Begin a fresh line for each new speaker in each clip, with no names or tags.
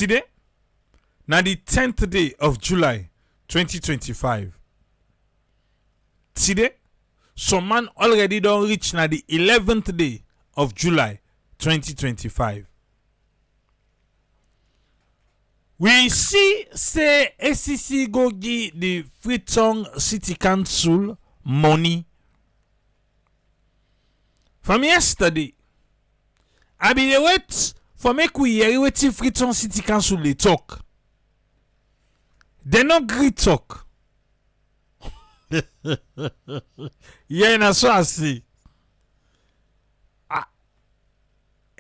Today, now the 10th day of July 2025. Today, some man already don't reach now the 11th day of July 2025. We see say ACC go give the Freetown City Council money. From yesterday, I be the wait for make we hear wetin Freetown City Council they talk. They not great talk. Yeah, na so I see.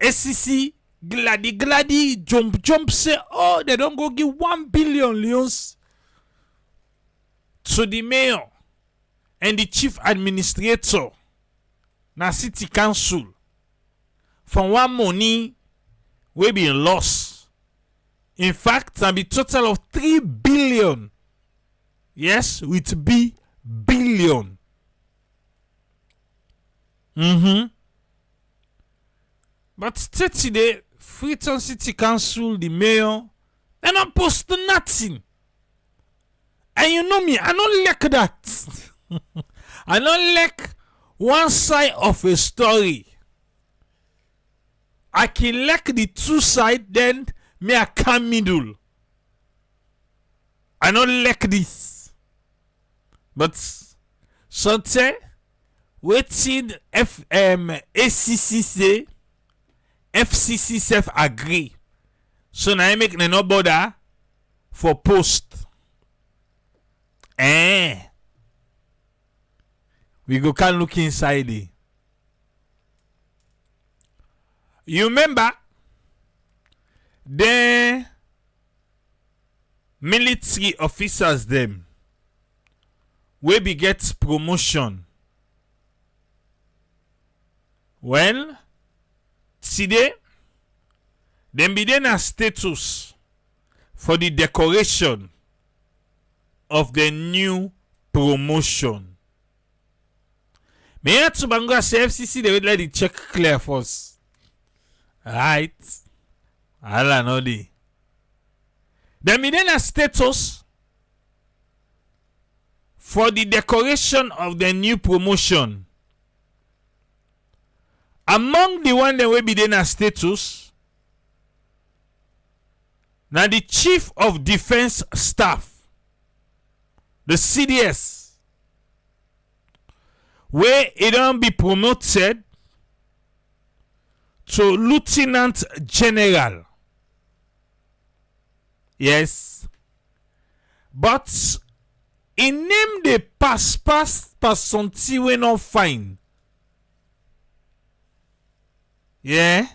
ACC glady jump say, oh, they don't go give 1 billion leons to the mayor and the chief administrator na city council for one money we be lost. In fact, na be total of 3 billion. Yes, with B billion. But today, Freetown City Council, the mayor, they not post nothing. And you know me, I don't like that. I don't like one side of a story. I can like the two sides, then me I can middle. I don't like this. But something waiting ACC say, FCC self agree. So now I make no bother for post. We go can look inside it. You remember the military officers them we be get promotion. Well, today them be then a status for the decoration of the new promotion. Me to Bangor say FCC they will let the check clear first. Right. Allah know the. Them be then a status for the decoration of the new promotion. Among the one that will be then a status, now the Chief of Defense Staff, the CDS, where it don't be promoted to Lieutenant General. Yes. But in name the pass something we not fine. Yeah.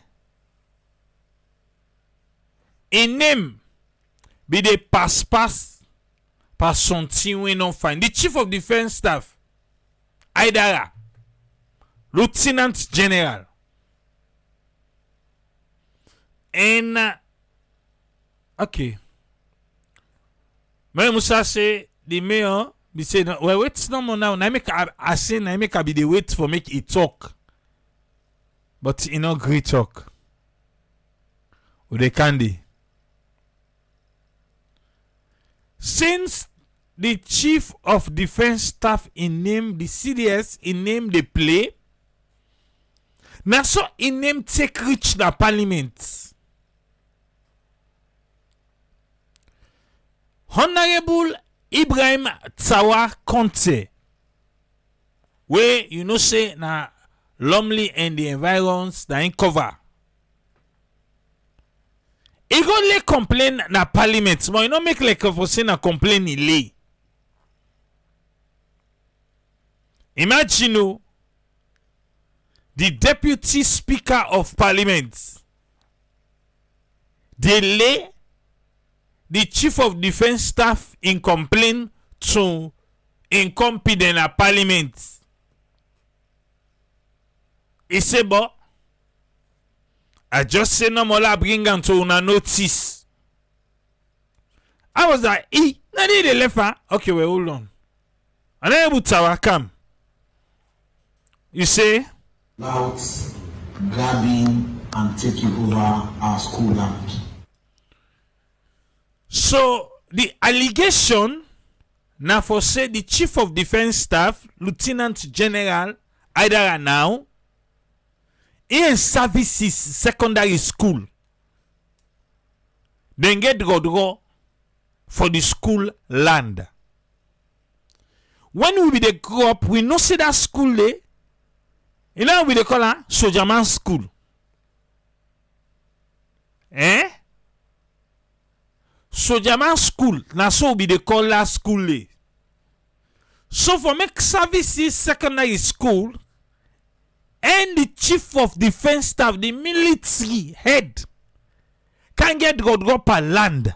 In name be the pass something we not fine. The Chief of Defense Staff, Aidara, Lieutenant General. And okay. When Musa say the mayor be say well wait no more now. I make I be the wait for make it talk. But you know great talk. With the candy. Since the Chief of Defense Staff in name the CDS in name the play. Now so in name take reach the parliament. Honorable Ibrahim Tsawa Conte, where you know say na Lumley and the environs that in cover. He go lay complain na parliament, but you know make like for say na complain he lay. Imagine the Deputy Speaker of Parliament, they lay the Chief of Defense Staff in complaint to incompetent at Parliament. He say, but I just say no more bring am to una notice. I was like, na dey left her. Okay, well, hold on. And then Butawa come. You say
about grabbing and taking over our school land.
So the allegation now for say the chief of defense staff, Lieutenant General Aidara now, in services secondary school, then get draw for the school land. When we be the grow up, we know say that school there. You know we they call her Sojaman School. Sojaman School. Now so we they call that school there. So for make services secondary school and the chief of defense staff, the military head, can get go per land.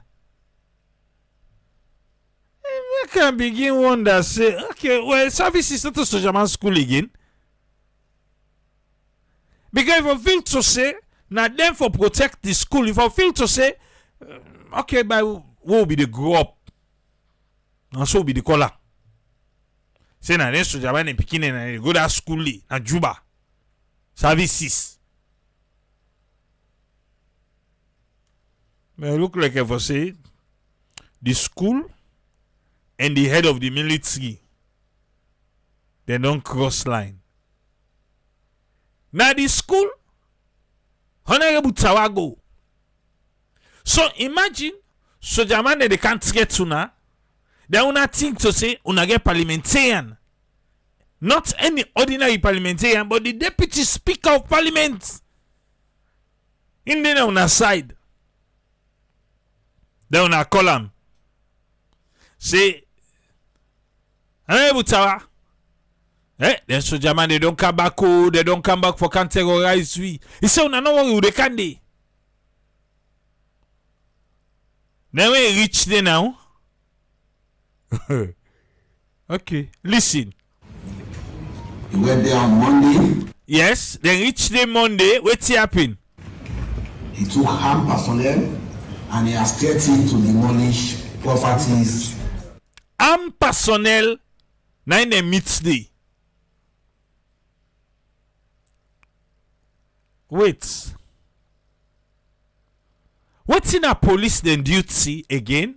I can begin wonder say, okay, well, services not to Sojaman School again. Because if I feel to say, now them for protect the school, if I feel to say, okay, but what will be the grow up? And so will be the color. Say now then Sojaman and Pekin and go to school na Juba. Services. But look like if I say the school and the head of the military, they don't cross line. Now the school, Honorable Tawago. So imagine, Sojaman they can't get to now. They una think to say, una get parliamentarian. Not any ordinary parliamentarian, but the deputy speaker of parliament. In the una side. They una call him. Say, Honorable Tawa. Then Sojaman they don't come back. Oh, they don't come back for can terrorize we. He say una no worry, they can dey. Then when he reach there now. Okay, listen.
He went there on Monday.
Yes, then reach there Monday. What's happen?
He took armed personnel and he has threatened to demolish properties.
Armed personnel, now in the midday. Wait. What's in a police then duty again?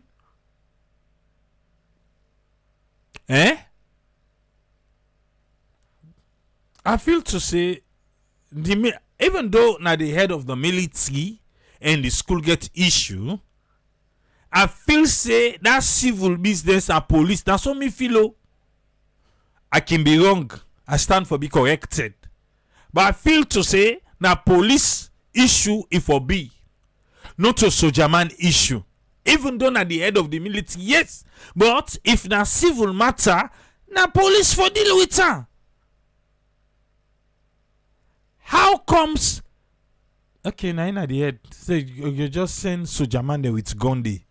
I feel to say, even though now the head of the military and the school get issue, I feel say that civil business and police, that's what me feel. I can be wrong. I stand for be corrected. But I feel to say now police issue if or be not a Sojaman issue. Even though na the head of the military, yes. But if na civil matter, na police for deal with her. How comes? Okay, now in the head, say you just send Sojaman there with Gondi.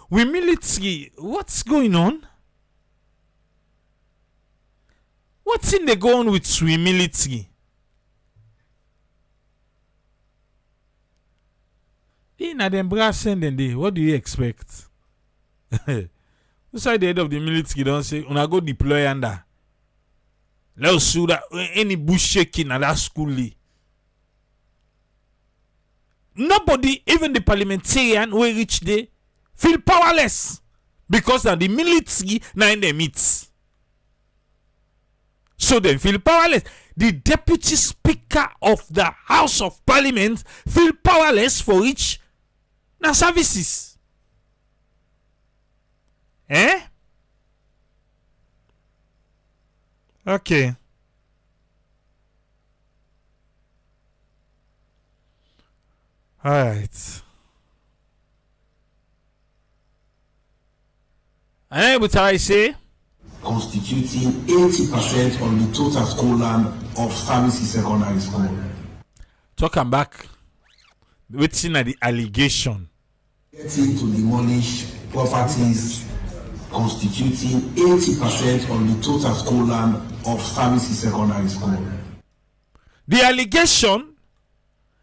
We military, what's going on? What's in the go on with we military? In them brass sending day, what do you expect? Inside the head of the military don't say, una go deploy under. Let's see that any bush shaking at that school. Nobody, even the parliamentarian who reach there, feel powerless because of the military now in the midst. So they feel powerless. The deputy speaker of the House of Parliament feel powerless for each now services. Okay. All right. And what I say?
Constituting 80% of the total school land of Services Secondary School.
Talking back, waiting at the allegation.
Getting to demolish properties constituting 80% of the total school land of Services Secondary School.
The allegation,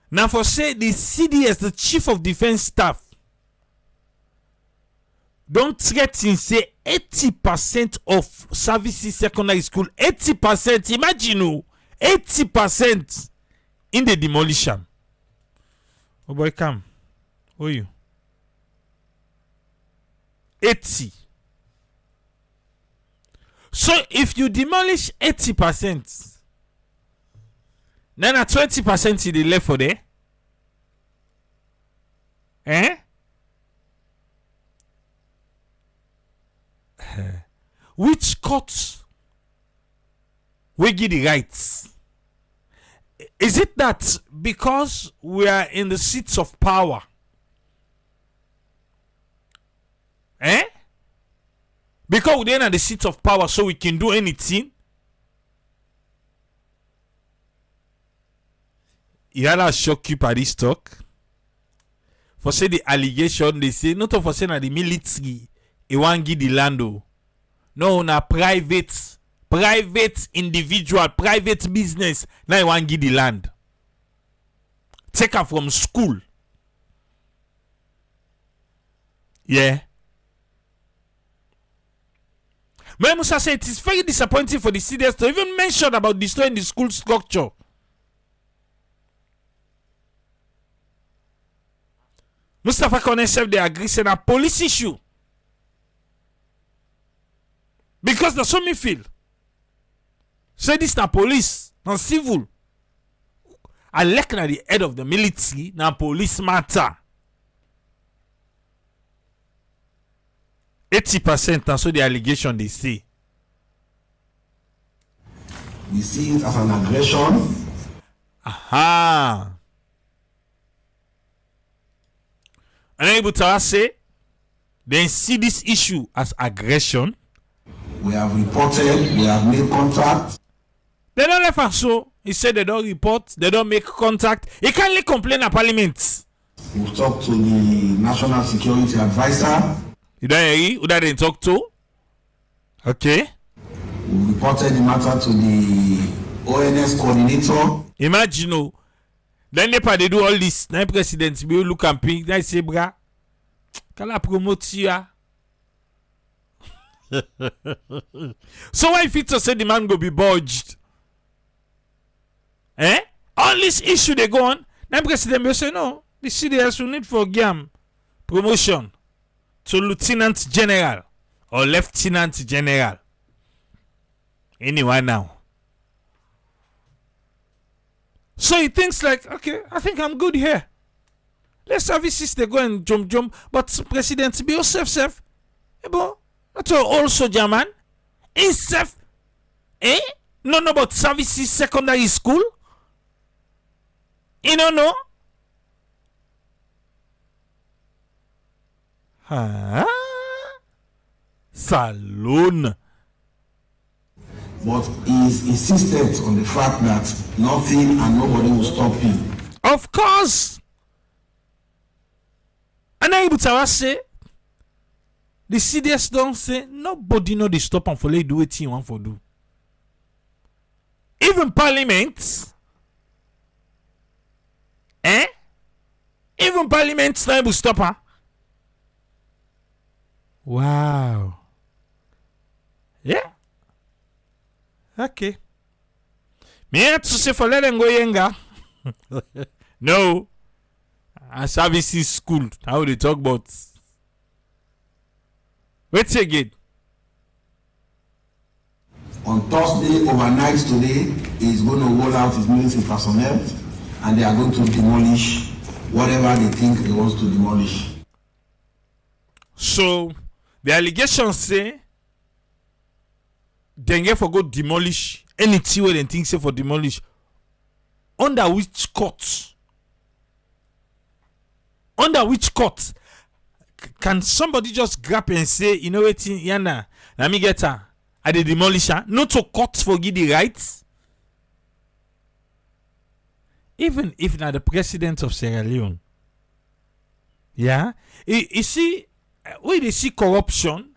now for say the CDS, the Chief of Defense Staff, don't threaten say 80% of Services Secondary School, 80%, imagine 80% in the demolition. Oh boy, come. Oh, you 80. So if you demolish 80%, then at 20% you dey left for there. Which court will give the rights? Is it that because we are in the seats of power, because we're in the seats of power, so we can do anything? Yala shock you by this talk. For say the allegation, they say not for saying that the military it won't give the land. No, na private individual, private business. Now you want give the land. Take her from school. Yeah. But Musa said it is very disappointing for the CDS to even mention about destroying the school structure. Mustafa Kone said they agree saying a police issue. Because that's what me feel. Say this na police, not civil. I like na the head of the military, na police matter. 80%, that's what the allegation they say.
We see it as an aggression.
Aha. And able to say, they see this issue as aggression.
We have reported, we have made contact.
They don't left us so. He said they don't report, they don't make contact. He can't complain at Parliament.
We've talked to the National Security Advisor.
You don't hear? Who that they talk to? Okay.
We reported the matter to the ONS coordinator.
Imagine, oh, then they do all this. Now president will look and pink. They say, bra, can I promote you? So why if it to say the man go be budged? All this issue they go on. Now president will say no. The CDS will need for GAM promotion to lieutenant general or lieutenant general. Anyone now. So he thinks like, okay, I think I'm good here. Let services they go and jump. But president be yourself. That's also German. Himself. No, but services secondary school. You don't know? Salon.
But he is insistent on the fact that nothing and nobody will stop him.
Of course. And I able to say, the CDS don't say nobody know the stop and for they do what he want for do. Even Parliament. Even Parliament not able to stop her. Wow. Yeah. Okay. Me have to say for let them go younger. No. A services school. How they talk about. Wait again.
On Thursday, overnight today, he's going to roll out his military personnel and they are going to demolish whatever they think they want to demolish.
So, the allegations say they get for go demolish anything where they think say for demolish. Under which court? Under which court? Can somebody just grab and say, you know what, Yana, let me get her. Are they demolisher? Not to court for give the rights. Even if not the president of Sierra Leone. Yeah? You see, when they see corruption,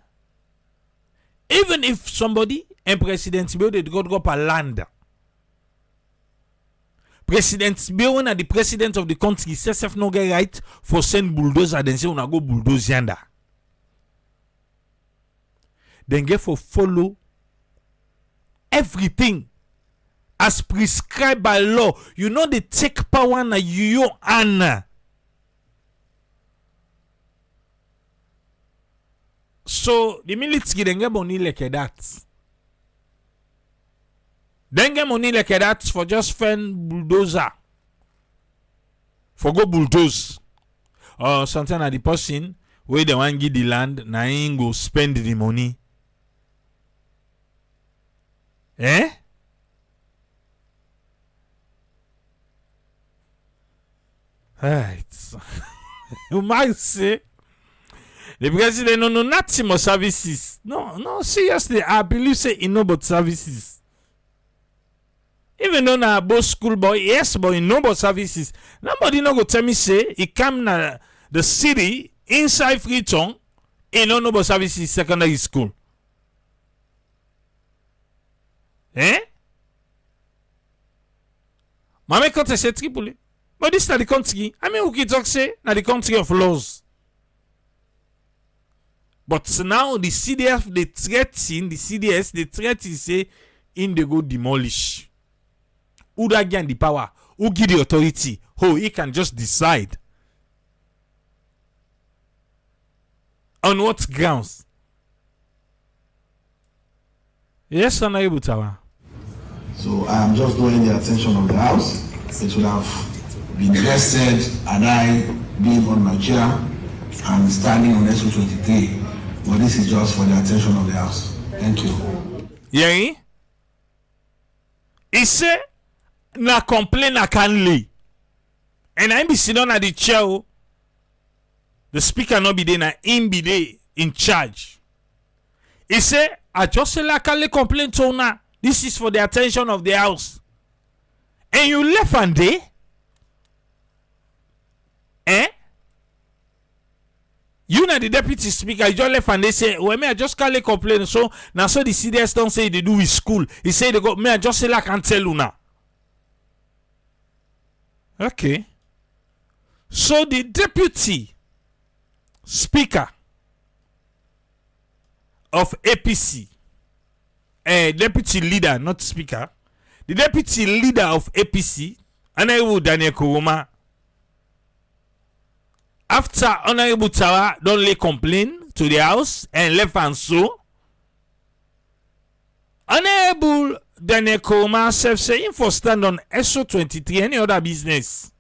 even if somebody and President Bill they got up a land. President Bill and the president of the country says no get right for send bulldozer then say una go bulldoze yanda. Then get for follow everything as prescribed by law. You know they take power na you and So the military then get money like that. Then get money like that for just fend bulldozer. For go bulldoze. Or something at the person where they want give the land, na him go spend the money. Eh? Right. You might say the president no nothing more services. No, seriously, I believe say he know about services. Even though na both school boy, yes, but he know about services. Nobody no go tell me say he come na the city inside Freetown, he no know about services secondary school. Eh? Mame kote say Tripoli. But this na the country. I mean, we can talk say na the country of laws. But now the CDF they threaten, the CDS they threaten say in they go demolish. Who that gain the power? Who give the authority? Oh, he can just decide. On what grounds? Yes, Honorable Tawa.
So I am just drawing the attention of the House. It would have been best said and I being on my chair and standing on SO23. But this is just for the attention of the House. Thank you.
Yeah. He say na complain na can lay. And I be sitting at the chair. The speaker not be there, na him be there in charge. He say, I just say like I complain to now. This is for the attention of the House. And you left and there? Eh? You na the deputy speaker, you just left and they say, well, me I just can't complain. So now so the CDS don't say they do with school. He say they go, me I just say like I can tell you now. Okay. So the deputy speaker of APC, deputy leader, not speaker, the deputy leader of APC, Honorable Daniel Koroma, after Honorable Tawa don't lay complain to the House and left and so, Honorable Daniel Koroma self saying for stand on SO23 any other business.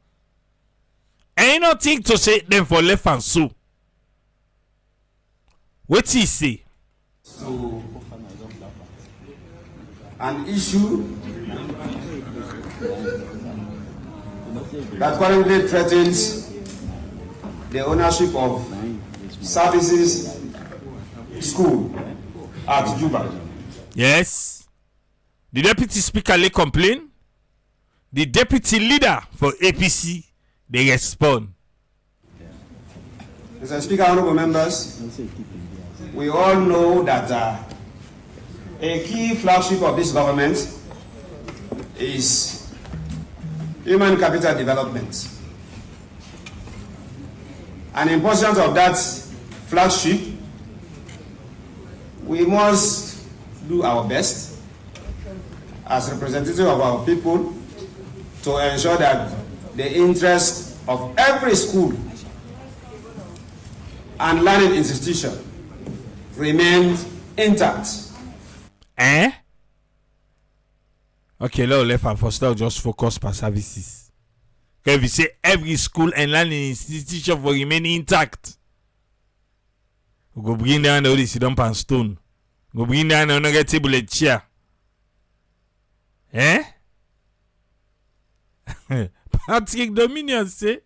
Ain't nothing to say them for left and so. What he say?
So, an issue that currently threatens the ownership of services school at Juba.
Yes. The deputy speaker lay complain. The deputy leader for APC they respond.
Mr. Speaker, honorable members, we all know that a key flagship of this government is human capital development. And in pursuit of that flagship, we must do our best as representatives of our people to ensure that the interest of every school and learning institution remains intact.
Eh? Okay, now left and first now just focus per services. Okay, if you say every school and learning institution will remain intact, we go bring down all this dump and stone. Go bring down another table and chair. Eh? Patrick Dominion say,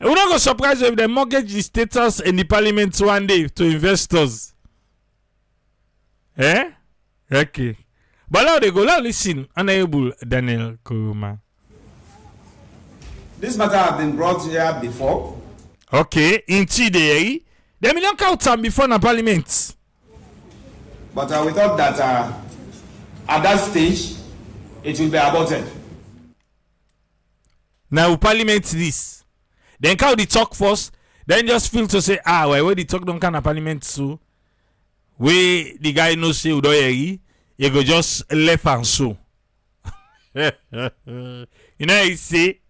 we're not going to surprise you if they mortgage the status in the parliament one day to investors. Eh? Okay. But now they go, now listen, Honorable Daniel Koroma.
This matter has been brought here before.
Okay, in TDA, they don't count time before the parliament.
But we thought that at that stage, it will be aborted.
Now, parliament this. Then count the talk first, then just feel to say, where the talk don't count a parliament so. Where the guy knows say Udoyeri, you go just left and so. You know he say,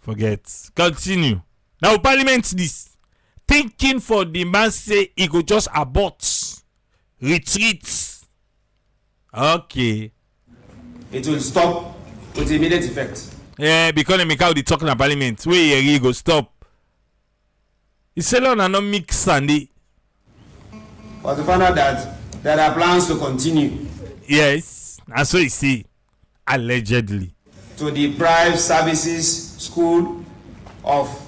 forget. Continue. Now, parliament this. thinking for the man say he go just abort, retreat. Okay.
It will stop with immediate effect.
Yeah, because they make out the talking at parliament. Where he go stop. He said, "No, no mix Sunday."
But to find out that there are plans to continue.
Yes, and so he say, allegedly.
To deprive services school of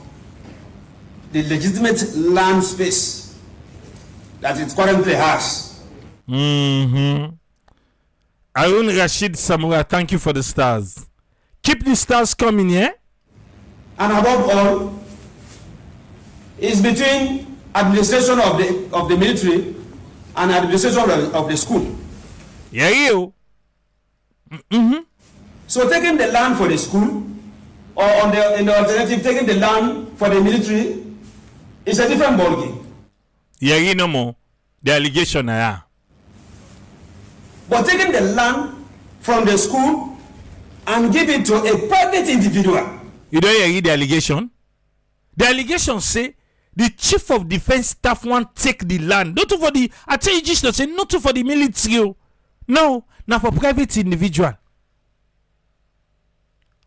the legitimate land space that it currently has.
Mm-hmm. Arun Rashid Samura, thank you for the stars. Keep the stars coming, yeah?
And above all, it's between administration of the military and administration of the school.
Yeah, you. Mm-hmm.
So taking the land for the school, or in the alternative, taking the land for the military, is a different ballgame.
Yeah, you no more. The allegation, yeah.
But taking the land from the school and give it to a private individual.
You don't hear the allegation? The allegation say the chief of defense staff want take the land. Not for the, I tell you just to say, not for the military. No, now for private individual.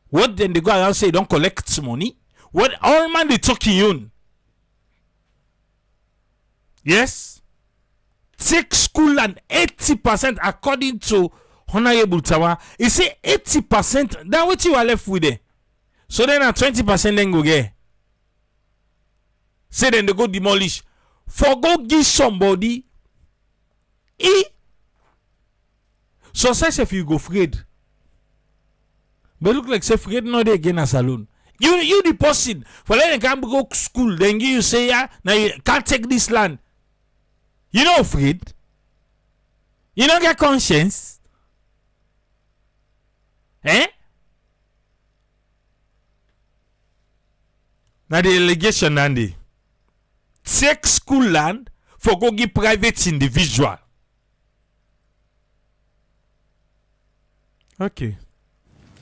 What then they go around say don't collect money? What all man they talking on? Yes? Take school land 80% according to Honorable Tawa. He say 80%. That what you are left with there. So then at 20% then go get. Say then they go demolish. For go give somebody. So say if you go afraid. But look like say afraid not there again as alone. You the person. For then you can't go school. Then you say yeah, now you can't take this land. You not afraid? You don't get conscience? Eh? Now the allegation Andy. Take school land for go give private individual. Okay.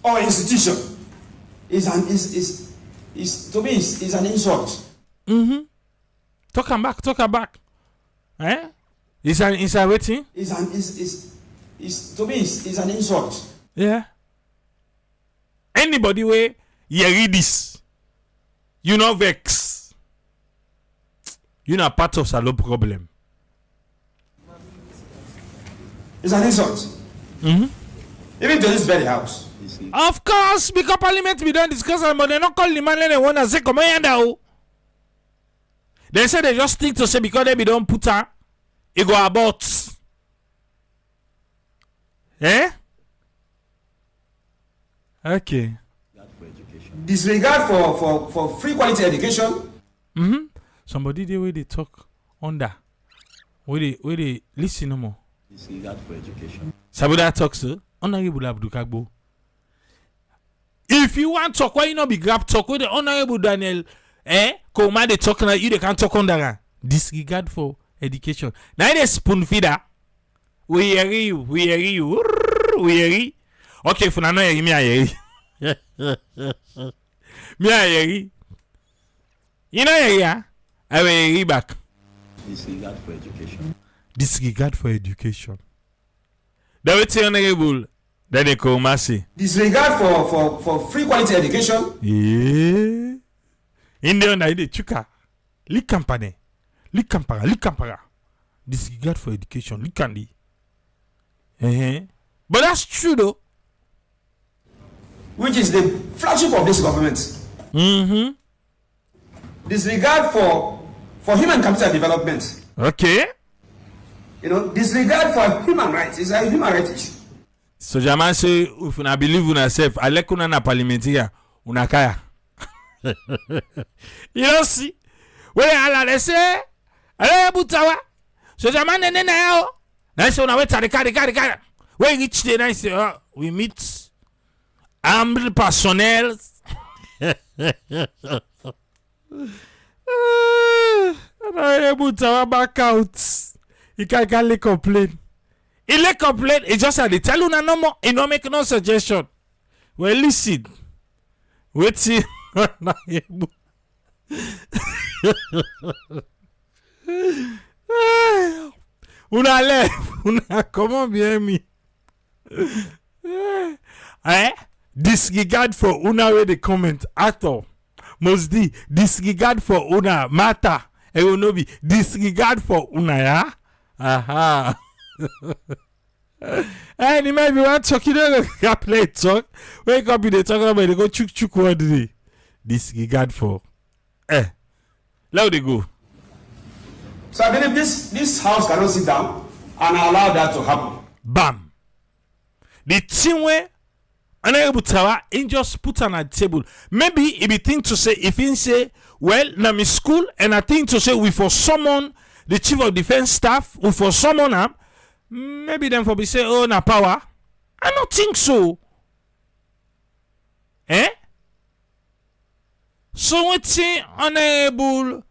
Or institution is an to me is an insult.
Mm-hmm. Talk am back. Eh? Is a waiting?
Is to me is an insult.
Yeah. Anybody way you read this, you know vex. You know part of Salo problem.
It's an insult.
Mm-hmm.
Even to this very house.
Of course, because Parliament we don't discuss it, but they don't call the man and they want to say come here. They say they just think to say because they don't put her, it go about. Eh? Okay.
Disregard for free quality education.
Mm-hmm. Somebody the way they talk under. Where they listen no more.
Disregard for education.
Sabuda talks to Honorable Abdul Kagbo. If you want talk, why you not be grab talk with the Honorable Daniel? Come they talk now, you they can't talk under. Disregard for education. Now they spoon feeder. We hear you. Okay, for now me I hear me I hear you know yeah. I will hear back.
Disregard for education.
Disregard for education. That will tell Honorable. Then they come and say
disregard for free quality education.
Yeah. In the under the chuka. Likampara. Disregard for education. Likandi. But that's true though.
Which is the flagship of this government.
Mm-hmm.
Disregard for human capital development.
Okay.
You know, disregard for human rights is a human rights issue.
So Jaman say if una believe in yourself, I like una na parliamentary, una kaya. You don't see? When they say, I butawa. So Jaman nene na yao. Now say una wait the car. When you reach there, I say, we meet armed personnel. I butawa back out. He can't complain. He complain. He just had to tell you no more. He no make no suggestion. Well, listen. Wait till Una lève, una comment bien mi. Disregard for una way the comment at all. Must be disregard for una matter. It will not be disregard for una, yeah? Aha. And you might be one talk, you know, play talk. Wake up, they talk about they go chuk one day. Disregard for. Let they go.
So I believe this house cannot sit down and allow that to happen.
Bam. The team where Honorable Tawa ain't just put on a table. Maybe it be thing to say if he say, well, na me school, and I think to say we for someone the chief of defense staff, we for someone am, maybe them for be say, oh na power. I don't think so. So what's Honorable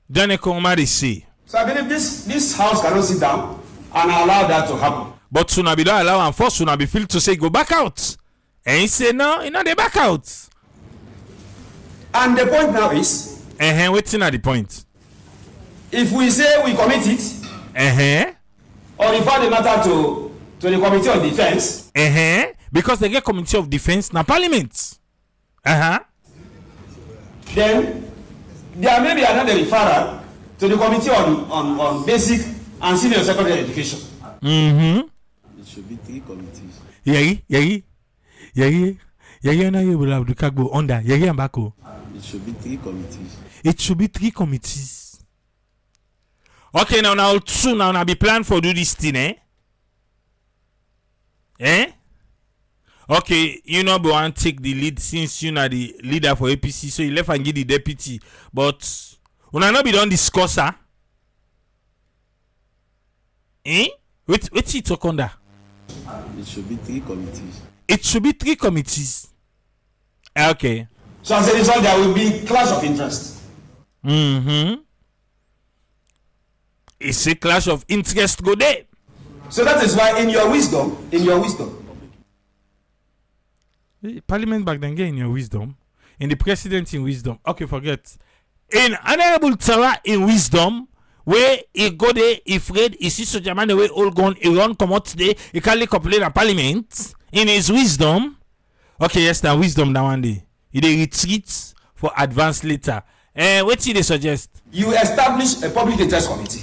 Janekomari say?
So I believe this house cannot sit down and allow that to happen.
But Suna be don't allow and force Suna be feel to say go back out. And he say no, they back out.
And the point now is,
waiting at the point.
If we say we commit it, or refer the matter to the Committee of Defense,
because they get Committee of Defense na Parliament.
Then there may be another referral to the Committee on Basic and Senior Secondary Education.
It should be 3 committees.
Na you will have to go under. Ambako.
It should be 3 committees.
It should be 3 committees. Okay, now soon now be planned for do this thing, Okay, you know, but want take the lead since you know the leader for APC, so you left and give the deputy. But when I not be done discuss, Wait, you talk under.
It should be 3 committees.
It should be 3 committees. Okay.
So as a result, there will be clash of interest.
It's a clash of interest go there.
So that is why in your wisdom,
Parliament back then in your wisdom, in the president in wisdom. Okay, forget. In Honorable Tara in wisdom, where he go there, he afraid, he see such a man the way all gone, he run come out today, he can't complain at Parliament. In his wisdom, okay, yes, that wisdom that one day. He dey retreat for advance later. What did they suggest?
You establish a public interest committee.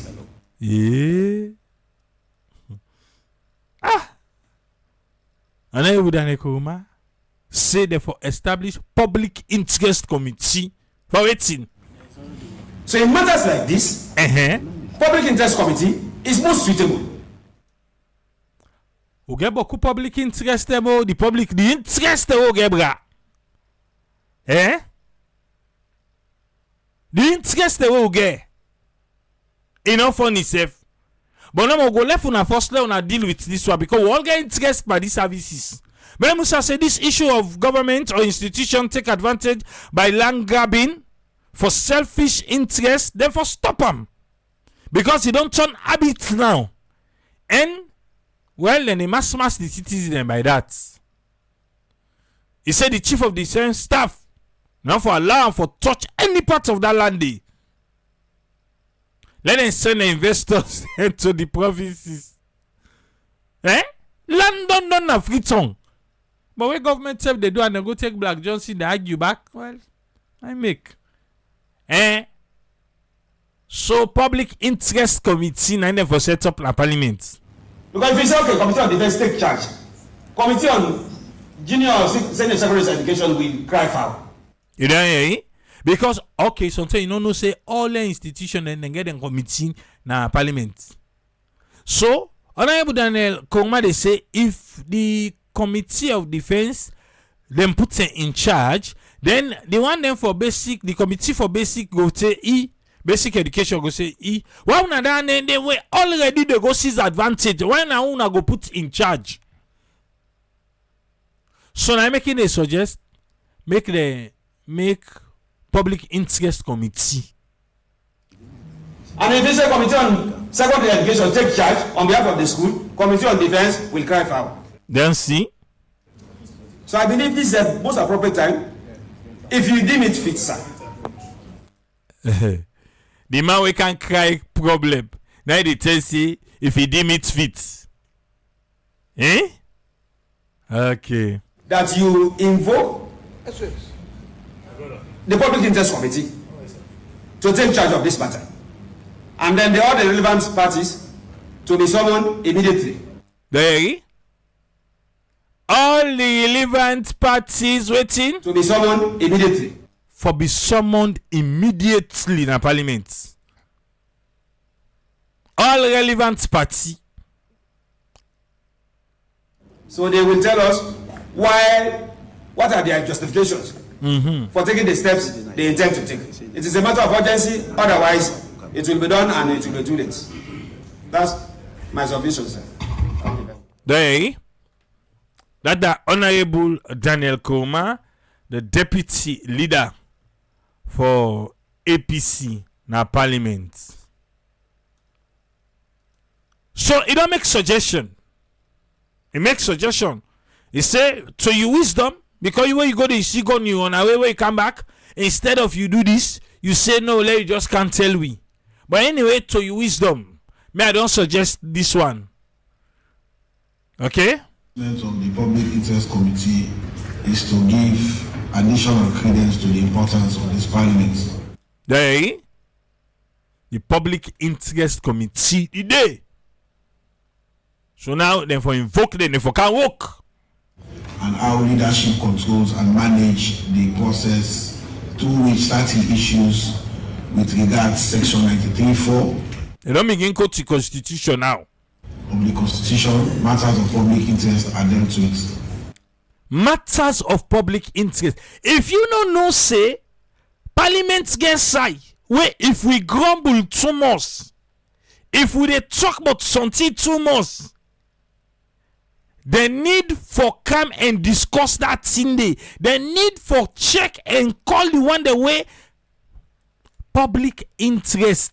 Yeah. And I would say they for establish public interest committee for waiting.
So in matters like this, public interest committee is most suitable.
We get beaucoup public interest the interest bra. The interest we get enough on itself. But now we go left on first level and deal with this one because we all get interest by these services. But Musa say this issue of government or institution take advantage by land grabbing for selfish interest, therefore stop them. Because he don't turn habit now. And well, then they must smash the citizen by that. He said the chief of the same staff now for allow for touch any part of that land. Let them send the investors into the provinces. Land don't have free tongue. But when government say they do and they go take Black Johnson, they argue back. Well, I make. So public interest committee now never set up in Parliament.
Because if you say okay, Committee on Defense take charge, Committee on Junior or Senior Secondary Education will cry foul.
You don't hear? Because okay, sometimes you know say all the institutions and then get a committee na Parliament. So Honorable Daniel Kongma they say if the Committee of Defense then put them in charge, then the one them for basic, the committee for basic go say basic education go say why una then they were already they go seize advantage. Why now una go put in charge? So now making a suggest make public interest committee.
And if this Committee on Secondary Education take charge on behalf of the school, Committee on Defense will cry foul.
Then see.
So I believe this is the most appropriate time if you deem it fit, sir.
The man we can cry problem. Now they tell you if he deem it fit. Eh? Okay.
That you invoke the Public Interest Committee to take charge of this matter. And then all the relevant parties to be summoned immediately.
There. All the relevant parties waiting
to be summoned immediately.
For be summoned immediately in Parliament. All relevant parties.
So they will tell us what are their justifications for taking the steps they intend to take. It is a matter of urgency, otherwise it will be done and it will be too late. That's my submission, sir.
There. That the Honorable Daniel Koma, the deputy leader for APC na Parliament. So he don't make suggestion. He makes suggestion. He say to your wisdom, because when you go to see gun you on a way where you come back, instead of you do this, you say no, let you just can't tell we. But anyway, to your wisdom, may I don't suggest this one. Okay?
Of the Public Interest Committee is to give additional credence to the importance of this Parliament.
There, the Public Interest Committee, the day. So now, then for invoke them, they for can work.
And how leadership controls and manage the process through which certain issues with regards Section 93(4)
They don't begin go to Constitution now.
Of the Constitution, matters of public interest are dealt with.
Matters of public interest. If you don't know, say, Parliament get side, where if we grumble too much, if we dey talk about something too much, the need for come and discuss that thing day. The need for check and call the one the way public interest.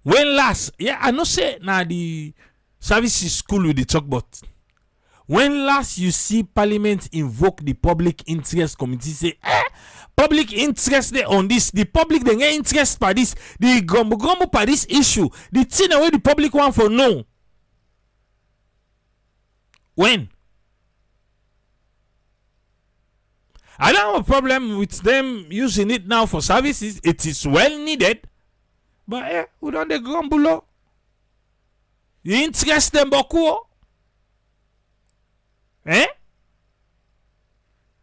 When last, yeah, I know say now the services school with the talk about. When last you see Parliament invoke the Public Interest Committee, say, public interest there on this, the public they get interest by this, the grumble by this issue, the thing away the public want for no. When? I don't have a problem with them using it now for services. It is well needed. But we don't the grumble. You interest them beaucoup. Eh?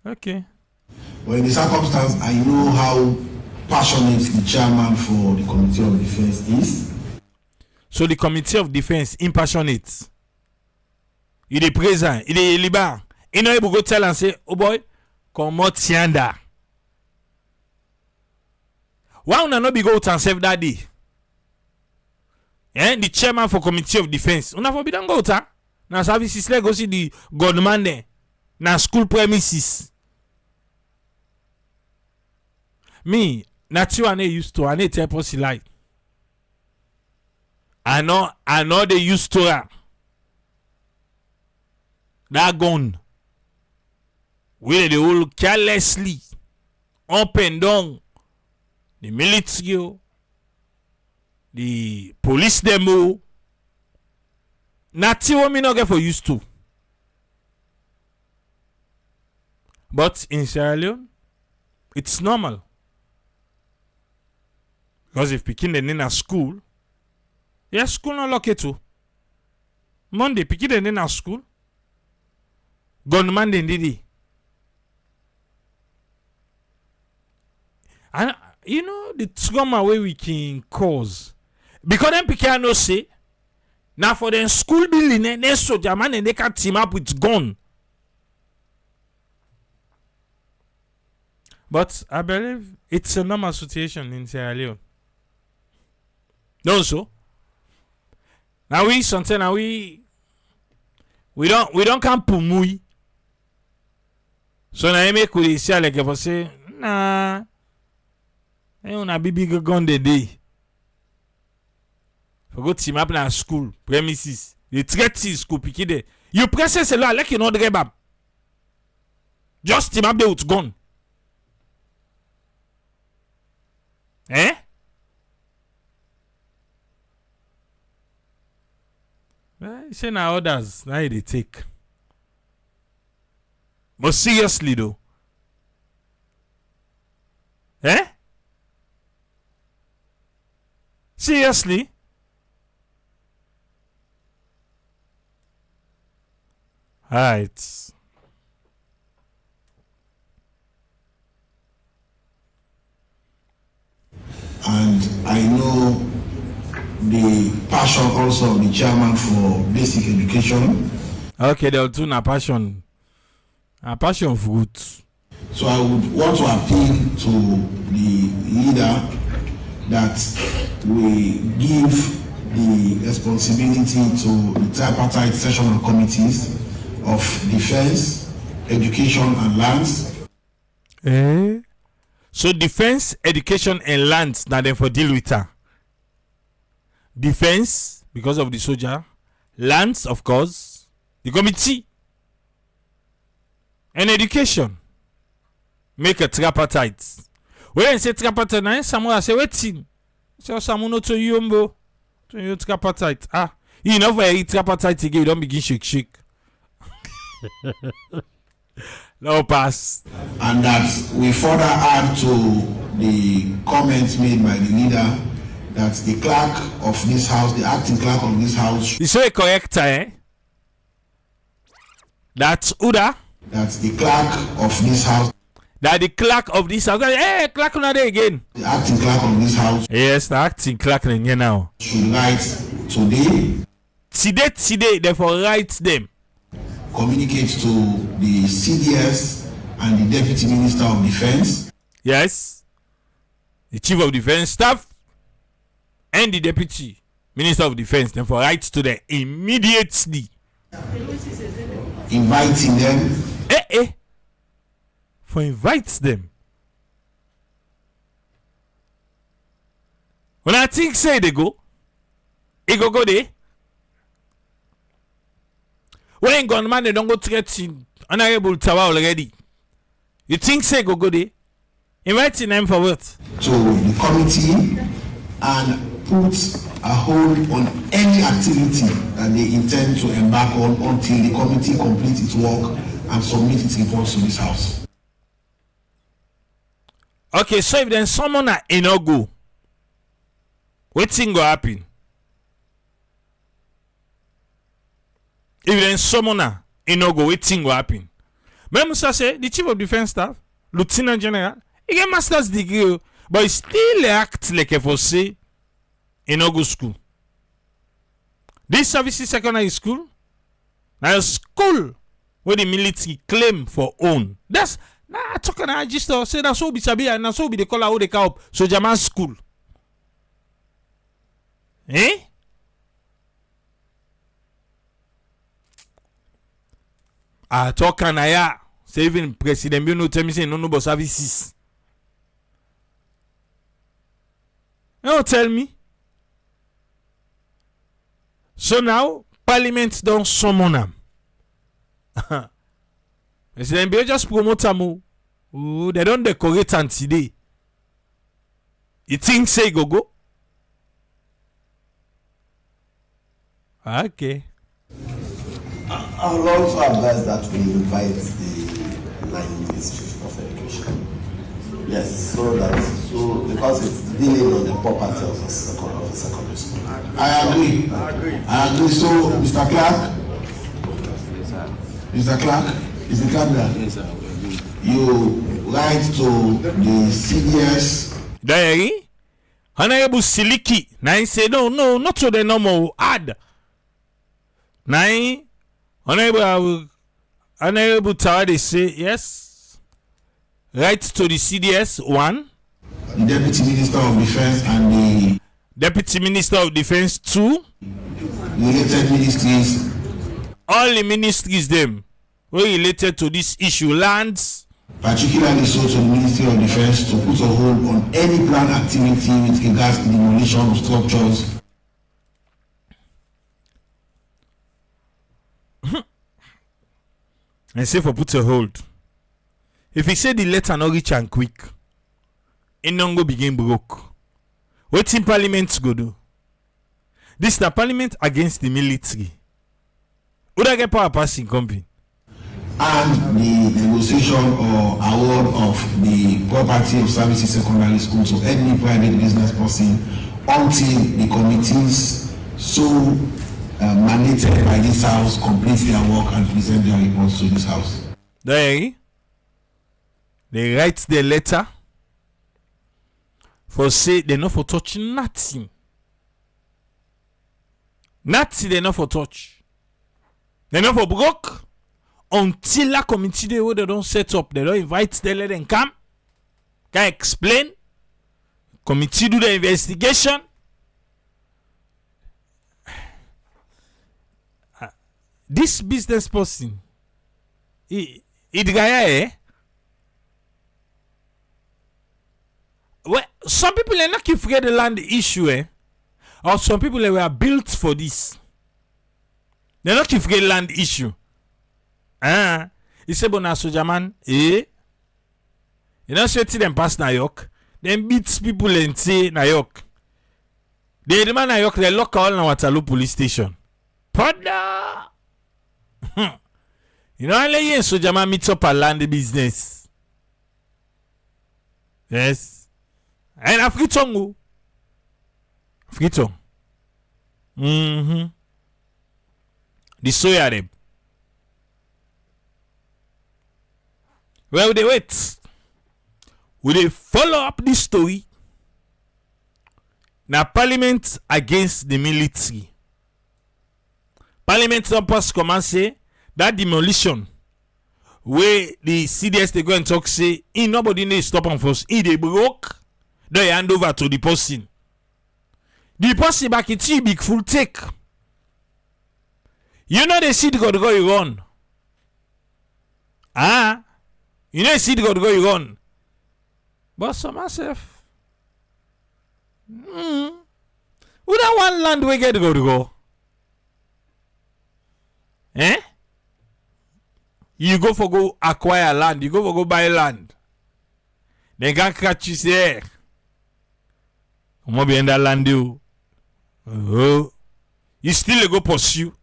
Okay.
Well, in the circumstance, I know how passionate the chairman for the Committee of Defense is.
So the Committee of Defense impassionate. Il est présent, il est libre. Il n'a pas go tell and say, oh boy, comment tianda. Why una not be go out and save that day? The chairman for Committee of Defense. Una forbidden go out. Na services like go see the government there. Na school premises. Me, not you and used to, and tell us like. I know they used to that. That gun. Where they all carelessly up and down the military, the police demo. Not what me not get for used to. But in Sierra Leone, it's normal. Because if picking the name at school, yeah, school not lucky too. Monday, picking the name at school, gunman then did it. And you know the trauma where we can cause. Because them picking no say, now for them school building, they soldier man and they can team up with gun. But I believe it's a normal situation in Sierra Leone. No, so now we something now we don't come pumui. So now I make we say like if I say nah, I wanna be big gun the day. For go team up na school premises. The threat school picky there. You press a lot like you know the bab. Just team up there with gun. Eh? Say now others, now they take. But seriously though. Eh? Seriously? Alright.
And I know the passion also of the chairman for basic education.
Okay, they'll do na passion. A passion fruit.
So I would want to appeal to the leader that we give the responsibility to the tripartite sessional committees of defense, education and lands.
So defense, education and lands now then for deal with her. Defense, because of the soldier. Lands, of course. The committee. And education. Make a tripartite. When I say tripartite, now someone say waiting. So someone not to you, mbo. To you tripartite. Ah, you know for a tripartite again, you don't begin shake. No pass.
And that we further add to the comments made by the leader that the clerk of this house, the acting clerk of this house,
You say correct, That's Uda.
that the clerk of this house,
That the clerk of this house. Hey, clerk not there again.
the acting clerk of this house
Yes, the acting clerk in here now.
should write today,
Today, therefore write them.
communicate to the CDS and the Deputy Minister of Defense
Yes. The Chief of Defense Staff and the Deputy Minister of Defense, therefore write to them immediately.
inviting them
For invites them. When I think say they go, it go there. When gunman they don't go threaten Honorable Tawa already. You think say go there? Inviting them for what?
to the committee and put a hold on any activity that they intend to embark on until the committee completes its work and submit its reports to this house.
Okay, so if then someone a no go, what thing go happen? If then someone a no go, what thing go happen? Remember, say the Chief of Defense Staff, Lieutenant General, he get master's degree, but he still act like a fosse in no go school. This services secondary school, now a school where the military claim for own. That's nah talking I just say that's so be sabi and that's so be the color how they call up so German school. Eh? I talk and I say even President you know tell me say no but services. You don't tell me. So now Parliament don't summon them. President Bill just promote them. Oh, they don't decorate and today. You think say go? Okay.
I would also advise that we invite the line Ministry of Education. Yes, because it's dealing on the property of a secondary school.
I agree. So, Mr. Clark, is the clerk there?
Yes, sir.
You write to the CDS
Diary? Honorable Siliki. Now he say no, not to the normal add. Now Honorable Tawade say yes. Write to the CDS 1.
the Deputy Minister of Defense and the
Deputy Minister of Defense 2.
related ministries
All the ministries them were related to this issue lands.
particularly so to the Ministry of Defense to put a hold on any planned activity with regards to the demolition of structures
And say for put a hold. If he say the letter not reach and quick, it don't go begin broke. Wetin parliament go do? This na parliament against the military. Who da get power passing company?
And the negotiation or award of the property of services secondary school to any private business person until the committees so mandated by this house complete their work and present their reports to this house.
They write the letter for say they not for touch nothing. Nothing they not for touch. They not for broke until la committee they don't set up. They don't invite them, let them come. Can explain. Committee do the investigation. This business person, it guy well, some people are not forget the land issue, or some people they were built for this. They're not forget land issue. He say bona soldier man, you know say them pass New York, then beats people and say New York. They demand New York, they lock all in Waterloo police station. Pada. You know, only a soldier man meets up a land business. Yes. And Afritongu. Afriton. The soya them. Well, they wait. Will they follow up this story? Now, Parliament against the military. Parliament don't pass come and say that demolition where the CDS they go and talk say nobody need stop on first. They broke, they hand over to the person. The person back it's big full take. You know the seed got to go Iran. You know the seed got to go Iran. But some myself. Who that one land we get to go? You go for go acquire land, you go for go buy land. They can catch you say, be in that land you. You still go pursue.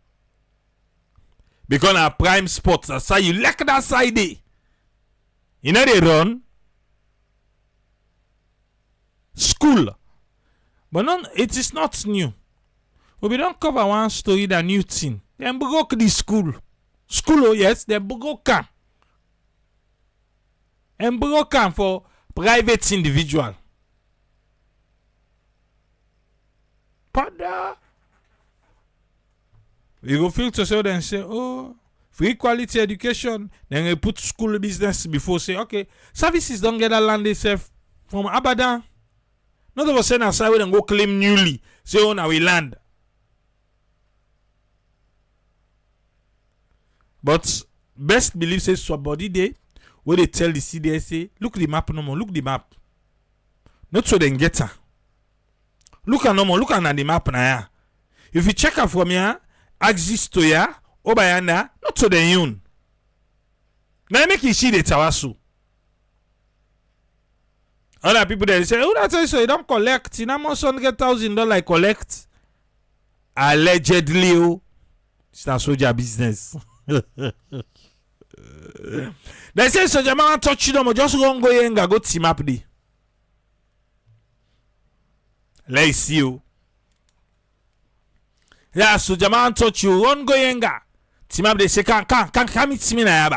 Because a prime spot, that's why you like that side day. You know they run school. But no, it is not new. But we don't cover one story that new thing. They broke the school. School, oh yes, they broke. And broke for private individual. Pada. We go feel to say and say, oh, free quality education. Then we put school business before say, okay, services don't get a land itself from Abadan. Not of us saying aside we then go claim newly. Say, oh, now we land. But best believe says somebody day where they tell the CDS say, look the map no more, look the map. Not so then get her. Look at no more, look at the map now. If you check her from here, axis to here, obayanda, not so then yun. Now make you see the tawasu. Other people there say, oh, that's so you don't collect. You know, $100,000 collect. Allegedly, oh, it's a soldier business. They say soldier man touch you no more, just go go team up there. Let's see you. Yeah, soldier man touch you, run go yenga. Team up they say can meet me na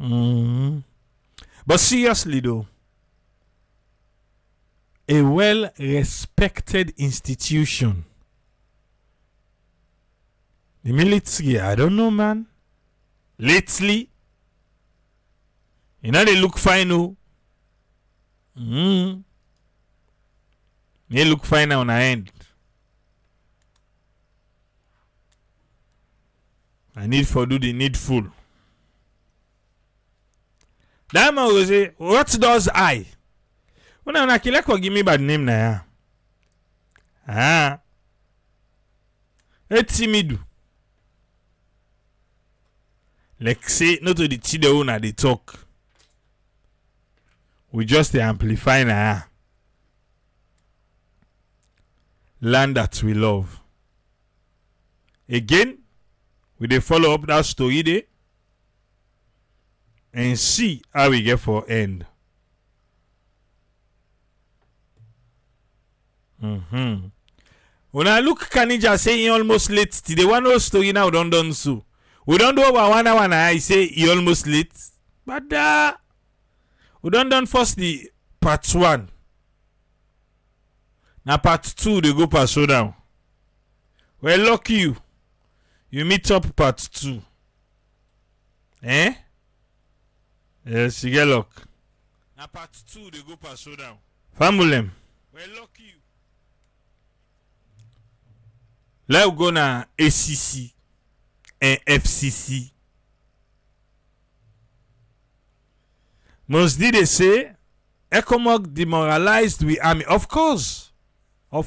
yaba. But seriously though, a well-respected institution, the military, I don't know, man. Lately, you know they look fine, oh. They look fine on the end. I need for do the needful. That man will say, what does I? When I'm not like, give me bad name na ya. Let's see me do. Like say, not to the tea owner they talk. We just amplify na ya. land that we love. Again, we dey follow up that story there and see how we get for end. When I look Kanija say he almost late today, one whole story now done so. We don't do over 1 hour and I say he almost late. But we done first the part 1. Now part 2 they go pass so down. Well, lucky you. You meet up part 2. Eh? Yes, you get luck. Now part 2 they go pass so down. Famulem. Well, lucky you. Let's go na ACC and FCC. Most did they say ECOMOG demoralized we army? Of course. I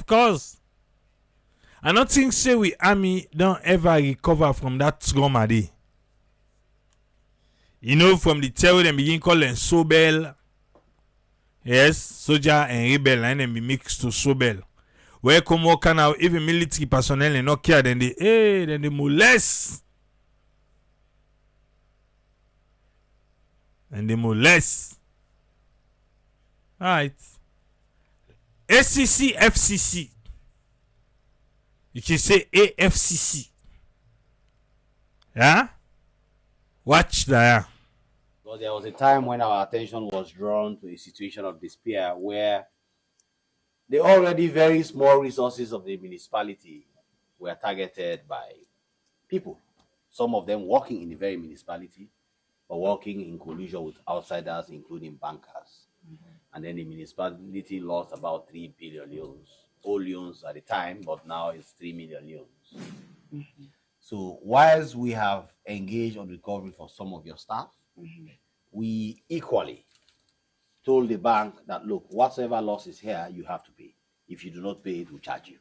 don't think say we army don't ever recover from that trauma day. You know, from the terror them begin calling Sobel. Yes, soldier and rebel and then be mixed to Sobel. Where come on can now even military personnel and not care then they molest. And they molest. Alright. ACC FCC. You can say AFCC. Yeah? Watch that.
But there was a time when our attention was drawn to a situation of despair where the already very small resources of the municipality were targeted by people. Some of them working in the very municipality, but working in collusion with outsiders, including bankers. And then the municipality lost about 3 billion loans. Old loans at the time, but now it's 3 million loans. So whilst we have engaged on recovery for some of your staff, we equally told the bank that, look, whatever loss is here, you have to pay. If you do not pay, it will charge you.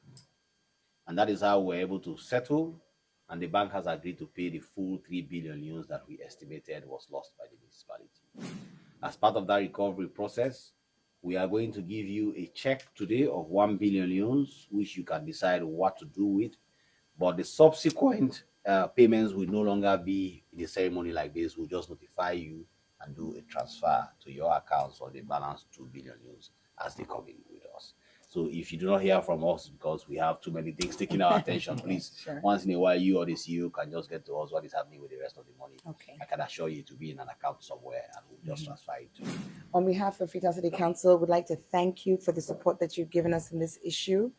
And that is how we're able to settle, and the bank has agreed to pay the full 3 billion loans that we estimated was lost by the municipality. As part of that recovery process, we are going to give you a check today of 1 billion loans, which you can decide what to do with. But the subsequent payments will no longer be in a ceremony like this. We'll just notify you and do a transfer to your accounts for the balance 2 billion loans as they come in with us. So if you do not hear from us because we have too many things taking our attention, please, once in a while, you or the CEO can just get to us what is happening with the rest of the money.
Okay.
I can assure you to be in an account somewhere and we'll just transfer it to you.
On behalf of Freetown City Council, we'd like to thank you for the support that you've given us in this issue,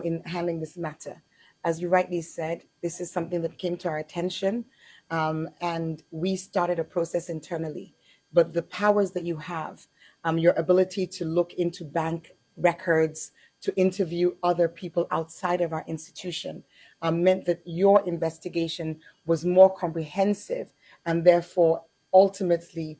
in handling this matter. As you rightly said, this is something that came to our attention, and we started a process internally. But the powers that you have, your ability to look into bank records, to interview other people outside of our institution, meant that your investigation was more comprehensive and therefore ultimately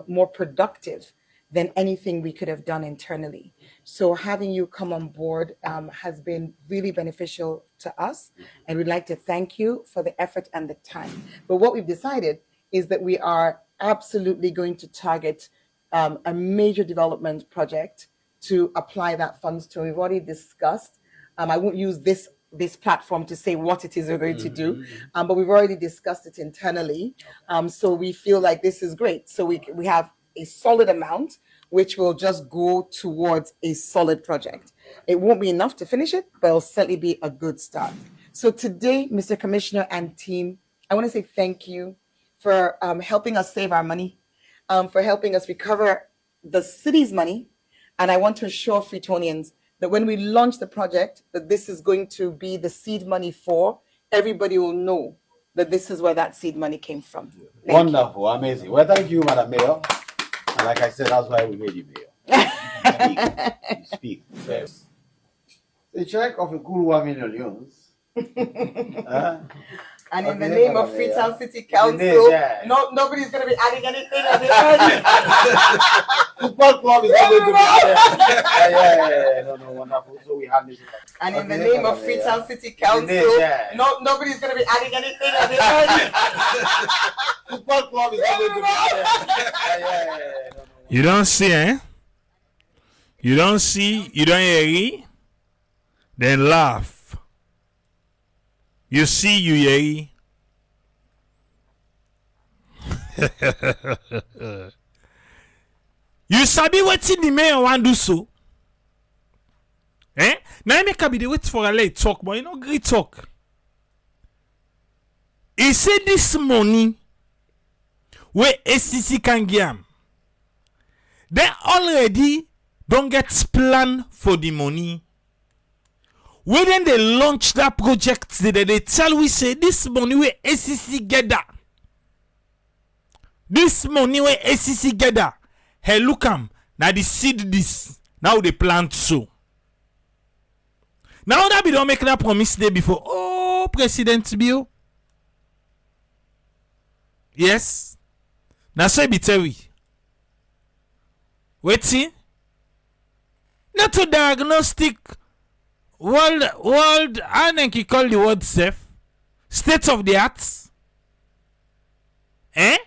more productive than anything we could have done internally. So having you come on board has been really beneficial to us, and we'd like to thank you for the effort and the time. But what we've decided is that we are absolutely going to target a major development project to apply that funds to. We've already discussed. I won't use this platform to say what it is we're going to do, but we've already discussed it internally. So we feel like this is great. So we have a solid amount, which will just go towards a solid project. It won't be enough to finish it, but it'll certainly be a good start. So today, Mr. Commissioner and team, I want to say thank you for helping us save our money, for helping us recover the city's money. And I want to assure Freetonians that when we launch the project, that this is going to be the seed money for, everybody will know that this is where that seed money came from.
Wonderful, amazing. Well, thank you, Madam Mayor. And like I said, that's why we made you mayor. You speak. Yes. A check of a cool 1 million euros.
And in the name of Freetown City Council, nobody's going to be adding anything at the end.
Football club is not going to be there. No, wonderful. So we have this.
And in the name of Freetown City Council, nobody's going to be adding anything at the end.
Football club is not going to be there.
You don't see, eh? You don't see, you don't hear. then laugh. You see, you yei. You sabi wetin the mayor wan do so? Eh? Now I make a be the wait for a late talk, but you know great talk. He said this money where ACC can give am, they already don't get plan for the money. When they launch that project, they tell we say this money where ACC get that. This money where ACC get that. Hey, look now they seed this. Now they plant so. Now that we don't make that promise day before. Oh, President Bio. Yes. Now so be tell we. Waiting. Not to diagnostic world, I think he call the word safe. State of the art. Eh?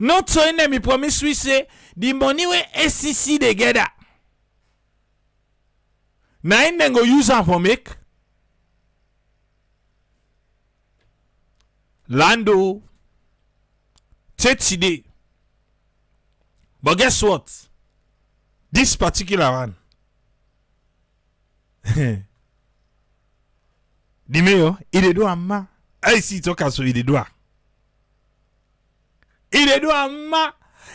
Not so in them, he promise we say the money where SCC they get that. Now in them go use am for make Lando 30 day. But guess what? This particular one. The mayor, he do amma. I see talk as so he do. He do amma.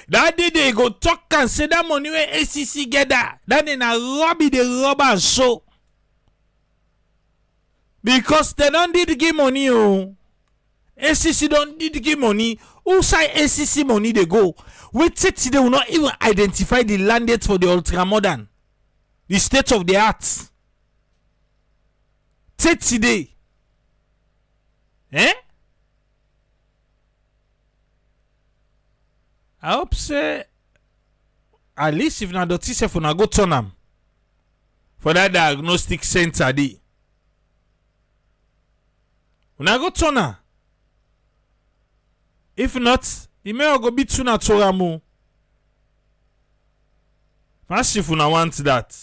That day they go talk and say that money where ACC get that. Then they na robby the rubber and so. Because they don't need give money oh. ACC don't need give money. Who say ACC money they go? Wait till they will not even identify the landed for the ultramodern. The state of the art. Take today. Eh? I hope say at least if na doti say for na go turn am for that diagnostic center dey. Una go turn am. If not, it may go be too natural. First if una want that.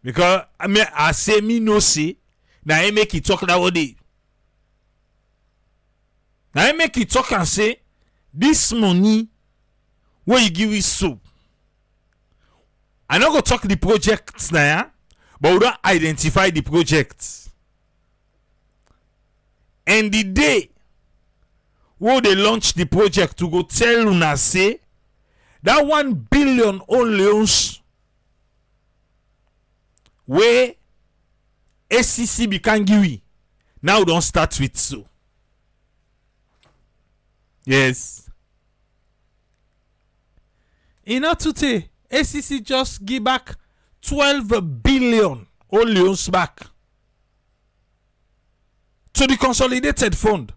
Because I say me no say now I make it talk that way day. Now I make it talk and say this money where you give it so. I not go talk the projects now, but we don't identify the projects. And the day where they launch the project to go tell una say that 1 billion on loans where SCC be can give we. Now don't start with so. Yes. In order to say, SCC just give back 12 billion all loans back to the consolidated fund.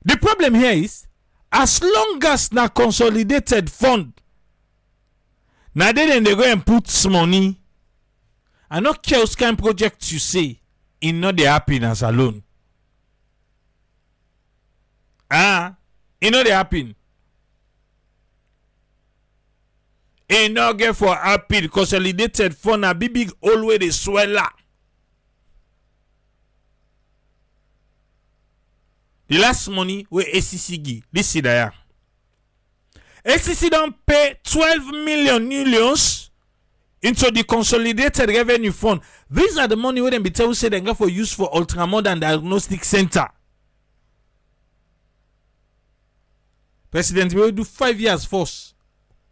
The problem here is, as long as na consolidated fund, now then they go and put some money. I not care what kind of project you say, in not the happiness alone. It not the happen. It not get for happy consolidated fund a big always they swell up. The last money where ACC give, this is there. ACC don't pay 12 million new loans into the consolidated revenue fund. These are the money where them be tell say they go for use for ultramodern diagnostic center. President, we will do 5 years first.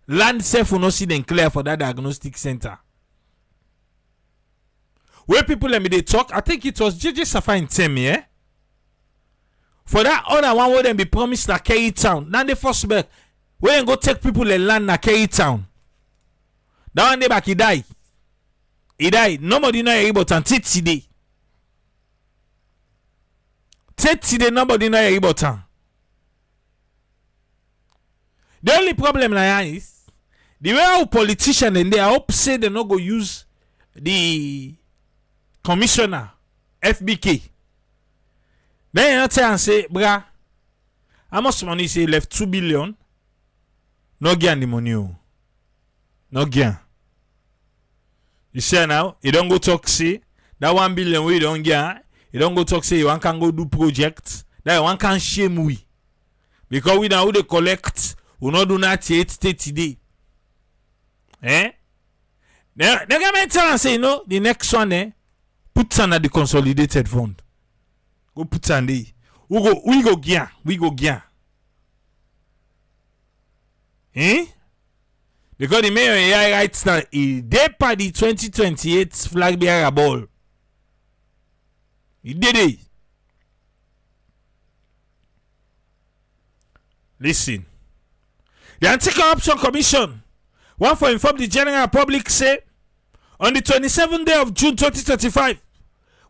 Land self will not see them clear for that diagnostic center. Where people let me they talk, I think it was JJ Safa in Temi, eh? For that other one where them be promised na Kerry Town. Now the first back, where them go take people and land na Kerry Town. That one day back he died. He died. Nobody know about and today. Today nobody know about him. The only problem like is the way our politicians and they are up say they not go use the commissioner FBK. Then you not tell and say, bruh, how much money say left 2 billion? No gain the money. No gain. You say now, you don't go talk say that 1 billion we don't get. You don't go talk say you can go do project. That one can shame we. Because we now they collect, we not do not yet today. Eh? The government tell and say, no, the next one, put under the consolidated fund. Go put under. We go gear. Eh? Because the mayor AI writes now, they part the 2028 flag bearer ball. He did it. Listen. The Anti-Corruption Commission want to inform the general public say on the 27th day of June 2025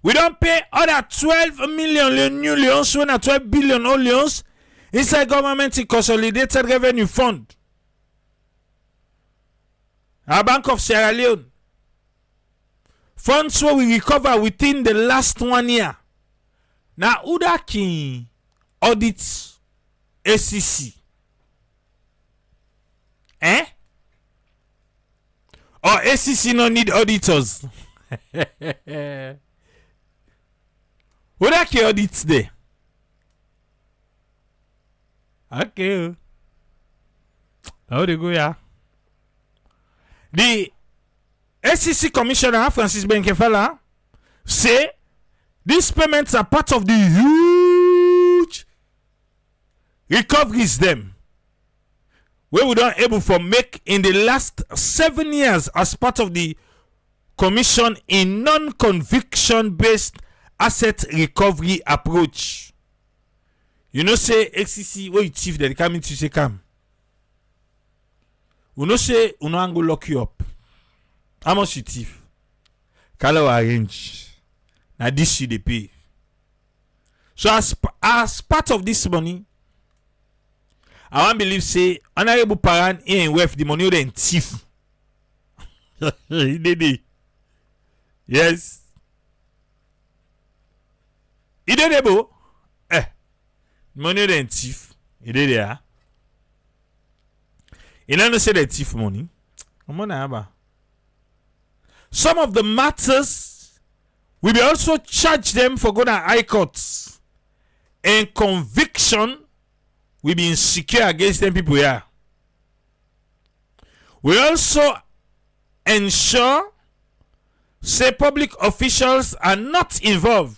we don't pay other 12 million new loans when 12 billion old loans inside government in consolidated revenue fund. Our Bank of Sierra Leone funds where we recover within the last 1 year. Now who that can audit ACC? Eh? Or ACC no need auditors? Who that can audit there? Okay. How they go ya? The ACC Commissioner Francis Benkefala say these payments are part of the huge recoveries them we were not able to make in the last 7 years as part of the commission in non-conviction based asset recovery approach. You know say ACC where you thief they come into say come. You know say you know go lock you up. How much you thief? Kalo arrange. Now this you they pay. So as part of this money, I want believe say honorable parent in with the money then thief. He did it. Yes. He did it, bo. Money then thief. He did it, ah. You don't say they thief money. Come on, Abba. Some of the matters we will also charge them for going to high courts, and conviction will be insecure against them people here. We also ensure say public officials are not involved.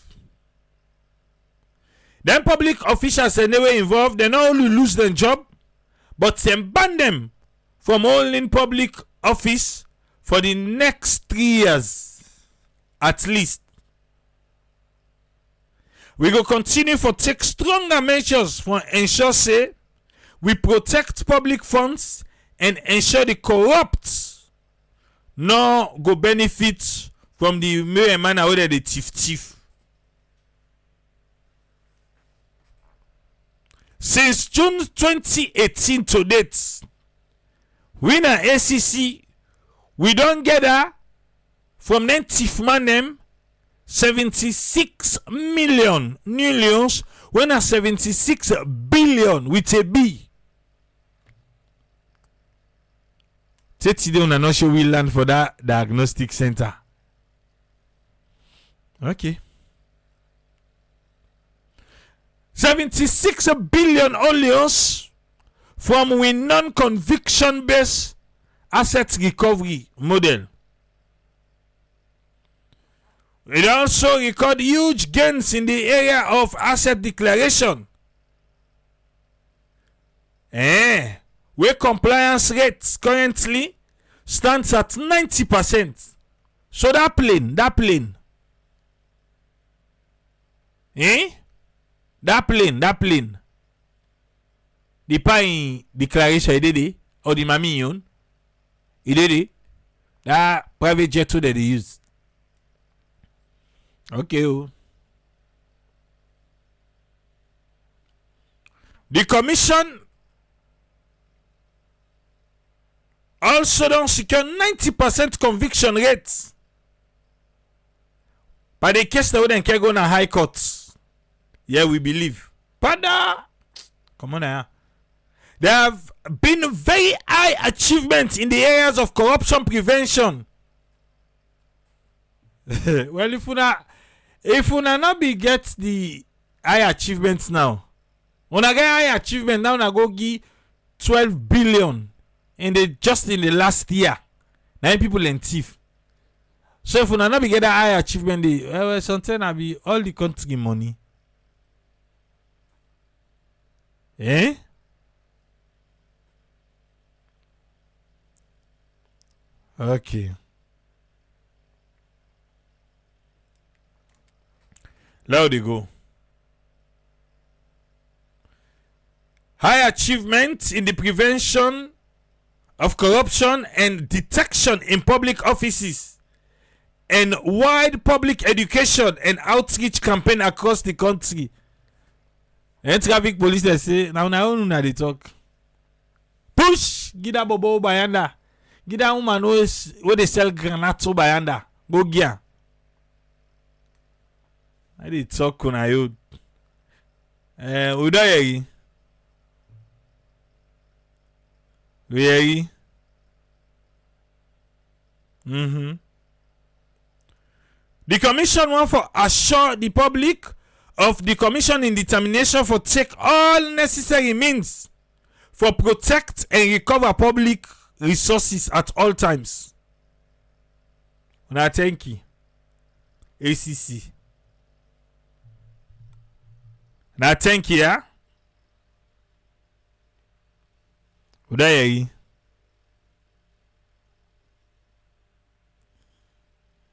Then public officials are never involved, they not only lose their job, but they ban them from holding public office for the next 3 years at least. We go continue for take stronger measures for ensure say we protect public funds and ensure the corrupt no go benefit from the mere manner where they thief. Since June 2018 to date, we na ACC we don't gather from them thief man them 76 million new loans when a 76 billion with a B. Today on not sure we land for that diagnostic center. Okay. 76 billion loans from we non-conviction based asset recovery model. It also record huge gains in the area of asset declaration. Where compliance rates currently stands at 90%. So that plane. That plane. The pay declaration, he did it. Or the mami yon. He did it. That private jet too that they use. Okay. The commission also don't secure 90% conviction rates. But the case that wouldn't go to high courts. Yeah, we believe. Pada! Come on now. There have been very high achievements in the areas of corruption prevention. Well, if una not be get the high achievements now, una get high achievement now, una go give 12 billion just in the last year. 9 people in thief. So if una not be get that high achievement, something I be all the country money. Eh? Okay. There they go. High achievement in the prevention of corruption and detection in public offices, and wide public education and outreach campaign across the country. And traffic police they say now una they talk. Push gida bobo bayanda. Gida woman where they sell granato bayanda. Go gia. I did talk kuna yo. Udayi. Udayi. The commission want for assure the public of the commission in determination for take all necessary means for protect and recover public resources at all times. Una thank you. ACC. Na thank you, yeah? Udayi.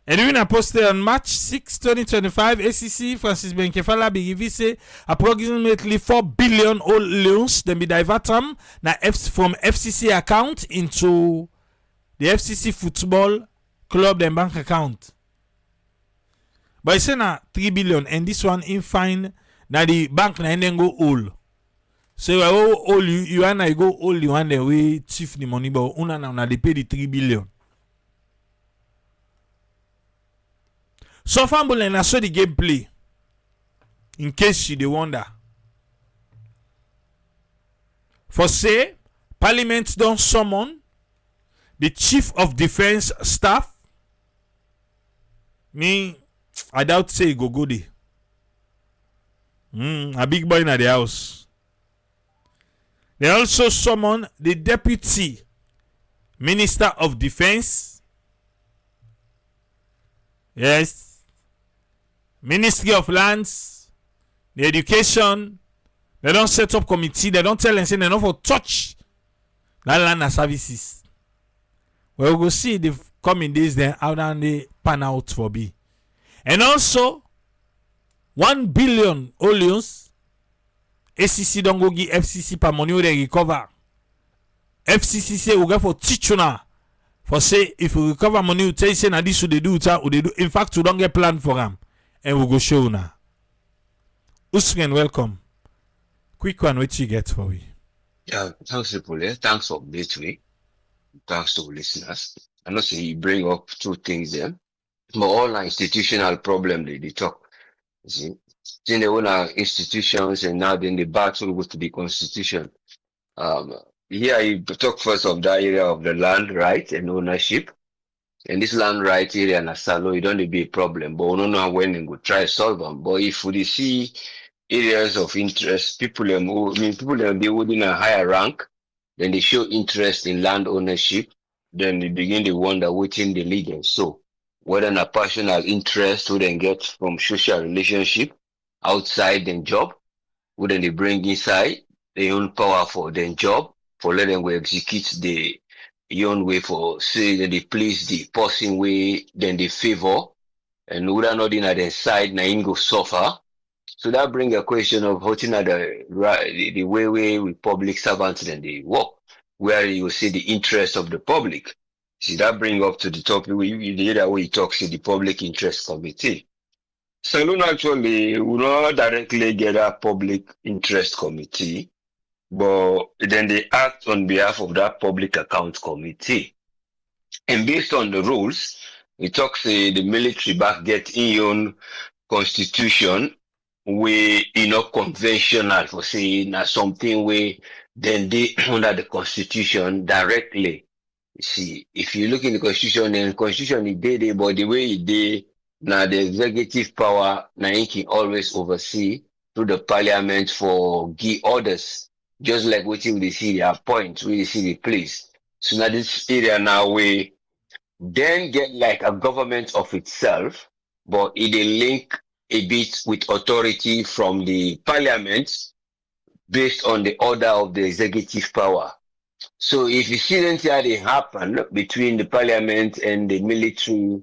Edwina posted on March 6, 2025, ACC Francis Benkefala be give say approximately 4 billion old loans then be divert from FCC account into the FCC football club and bank account. But it's na 3 billion and this one in fine na the bank na then go all. So all you and I go all you and then we thief the money, but una na they pay the 3 billion. So far, I saw the gameplay. In case you wonder. For say, Parliament don't summon the Chief of Defense Staff. Me, I doubt say go there. A big boy in the house. They also summon the Deputy Minister of Defense. Yes. Ministry of Lands, the Education, they don't set up committee, they don't tell and say they don't for touch that land and services. Well, we'll see the coming days then how down they pan out for B. And also 1 billion olions ACC don't go give FCC per money they recover. FCC say we go for teach you now. For say if we recover money, we tell you say now this would they do. In fact, we don't get plan for them. And we'll go show now. Usman, welcome. Quick one, what you get for me?
Yeah, thanks, Paul. Thanks for updating. Thanks to listeners. I know say you bring up two things there. But all our institutional problem they talk. You see, then they own our institutions and now then the battle with the constitution. Here you talk first of that area of the land right and ownership. And this land right area in Asalo, it don't be a problem, but we don't know when we go try solve them. But if we see areas of interest, people be within a higher rank, then they show interest in land ownership, then they begin to wonder within the legal. So whether a personal interest would then get from social relationship outside their job, would then they bring inside their own power for their job, for letting them go execute the own way for say that they please the person way then they favor and would not in their side na go suffer. So that bring a question of how the way with public servants then they work, where you see the interest of the public. See that bring up to the topic the other way he talks to the public interest committee. Saloon actually will not directly get a public interest committee, but then they act on behalf of that public account committee. And based on the rules, it talks the military back get in your own constitution way conventional for saying something way then they under the constitution directly. See, if you look in the constitution, then constitution is day, but the way it day now the executive power now it can always oversee through the parliament for give orders, just like what we see the appoint, we see the place. So now this area now we then get like a government of itself, but it dey link a bit with authority from the parliament based on the order of the executive power. So if incidents here they happen between the parliament and the military,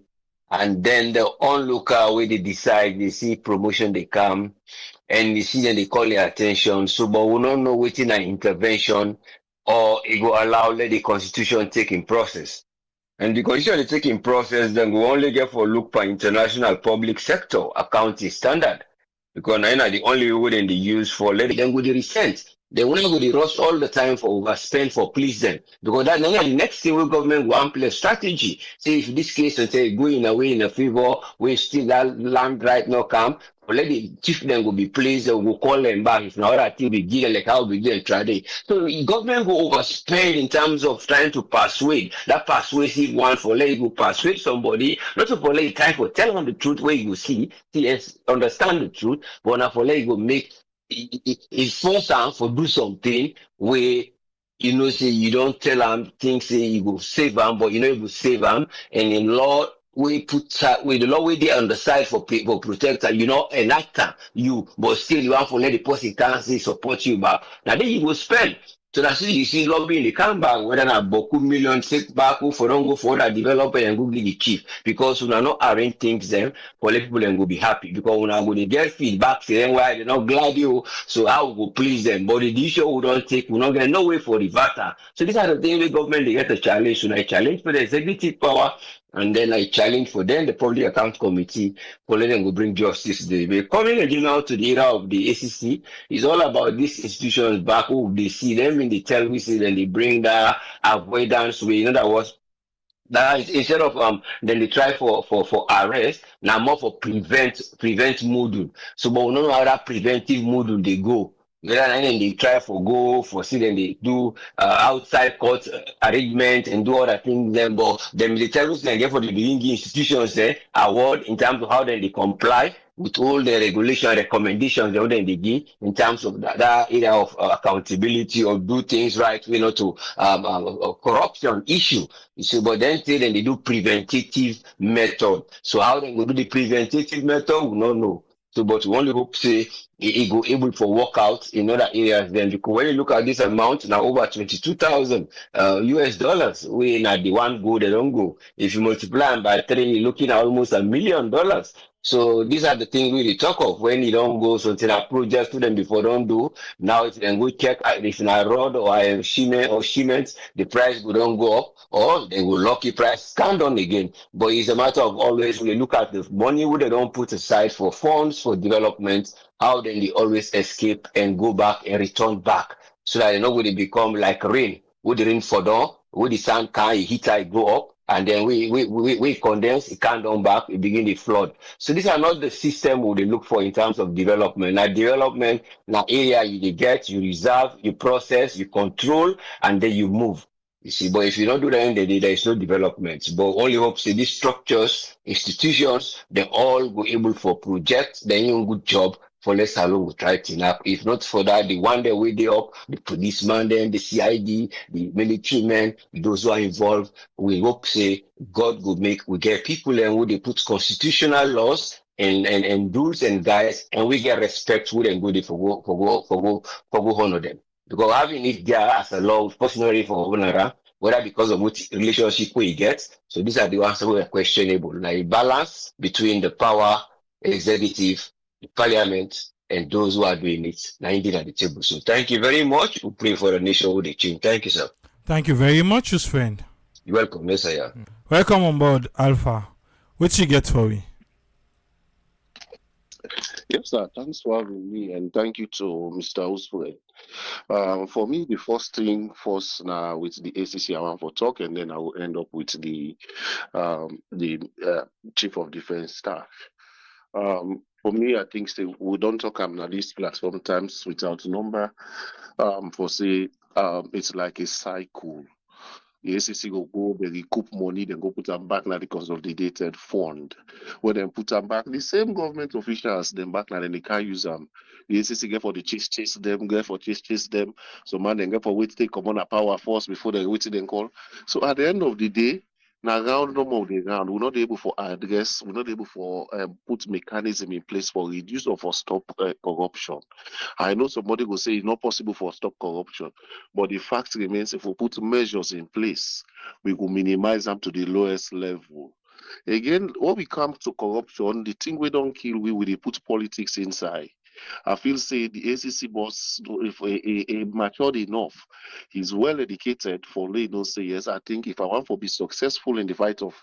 and then the onlooker where they decide they see promotion they come, and you see that they call their attention. So, but we don't know waiting an intervention or it will allow let the constitution take in process. And the constitution is taking process, then we only get for look for international public sector accounting standard. Because now the only way they use for let them go the resent. They will not go the rush all the time for overspend for please them. Because that now the next thing we government will amplify strategy. Say if this case and say go in a way in a favor, we still that land right now come. Let the chief then will be pleased, we'll call them back. If now that thing begin like how we did try. So the government will overspend in terms of trying to persuade. That persuasive one for let you persuade somebody, not to for let you try for tell them the truth where you see yes, understand the truth, but now for let you go make it force them for do something where you know say you don't tell them things say you go save them, but you know you go save them, and in law we put with the law we they on the side for people protector, you know, an actor you, but still you want to let the person can say support you, but now then you will spend. So that's it, you see lobbying they come back whether not boku million take back who for don't go for that developer and go give the chief because we are not arrange things them for let people and go be happy because we are going to get feedback saying why they not glad you so how we go please them but the issue we don't take we not get no way for the vata. So these are the things the government they get a challenge. So I challenge for the executive power and then I challenge for them the public account committee for letting them go bring justice. They coming again now to the era of the ACC. It's all about these institutions back who they see them in the television and they bring that avoidance way. In other words, that is, instead of then they try for arrest, now more for prevent module. So but we don't know how that preventive module they go. Then they try for go for see then they do outside court arrangement and do other things then but the military then get for the Bilingi institutions award in terms of how then they comply with all the regulation recommendations they give in terms of that area of accountability or do things right, you know, to corruption issue. You see, but then say then they do preventative method. So how they go do the preventative method, we don't know. So, but we only hope say it go able for workout in other areas. Then because when you look at this amount now over 22,000 US dollars, we not the one go they don't go. If you multiply them by 3, you're looking at almost $1 million. So these are the things we really talk of when you don't go so until I project to them before don't do. Now if then go check if in a road or a cement, the price will don't go up or they will lucky price stand on again. But it's a matter of always when you look at the money we they don't put aside for funds for development, how then they always escape and go back and return back. So that they know when they become like rain. With the rain for down, with the sun can heat it go up, and then we condense, it can't down back, it begin the flood. So these are not the system we look for in terms of development. Now development, now area you get, you reserve, you process, you control, and then you move. You see, but if you don't do that, then there is no development. But only hope say these structures, institutions, they all go able for projects, they do a good job for less alone will try to up. If not for that, the one that way they up, the policeman then, the CID, the military men, those who are involved, we hope say God will make we get people and who they put constitutional laws and rules and guides and we get respect with and good for go honor them. Because having it there as a law, personally for governor, whether because of which relationship we get, so these are the ones who are questionable. Like balance between the power, executive, the parliament, and those who are doing it. Now indeed at the table. So thank you very much. We pray for the nation with the change. Thank you, sir.
Thank you very much, his friend.
You're welcome, yes, sir.
Welcome on board, Alpha. What you get for me?
Yes, sir. Thanks for having me, and thank you to Mr. Usfred. For me, the first thing first now with the ACC I want for talk, and then I will end up with the Chief of Defense Staff. For me, I think we don't talk on this platform times without number. For say, it's like a cycle. The ACC go, they recoup money, then go put them back now because of the dated fund. When they put them back, the same government officials them back now, then they can't use them. The ACC get for the chase them, get for chase them. So man, then get for wait take come on a power force before they wait then call. So at the end of the day, now round number of the round, we're not able for address, we're not able for put mechanism in place for reduce or for stop corruption. I know somebody will say it's not possible for stop corruption, but the fact remains if we put measures in place, we will minimize them to the lowest level. Again, when we come to corruption, the thing we don't kill, we will put politics inside. I feel say the ACC boss, if a matured enough, he's well educated for let know say yes. I think if I want to be successful in the fight of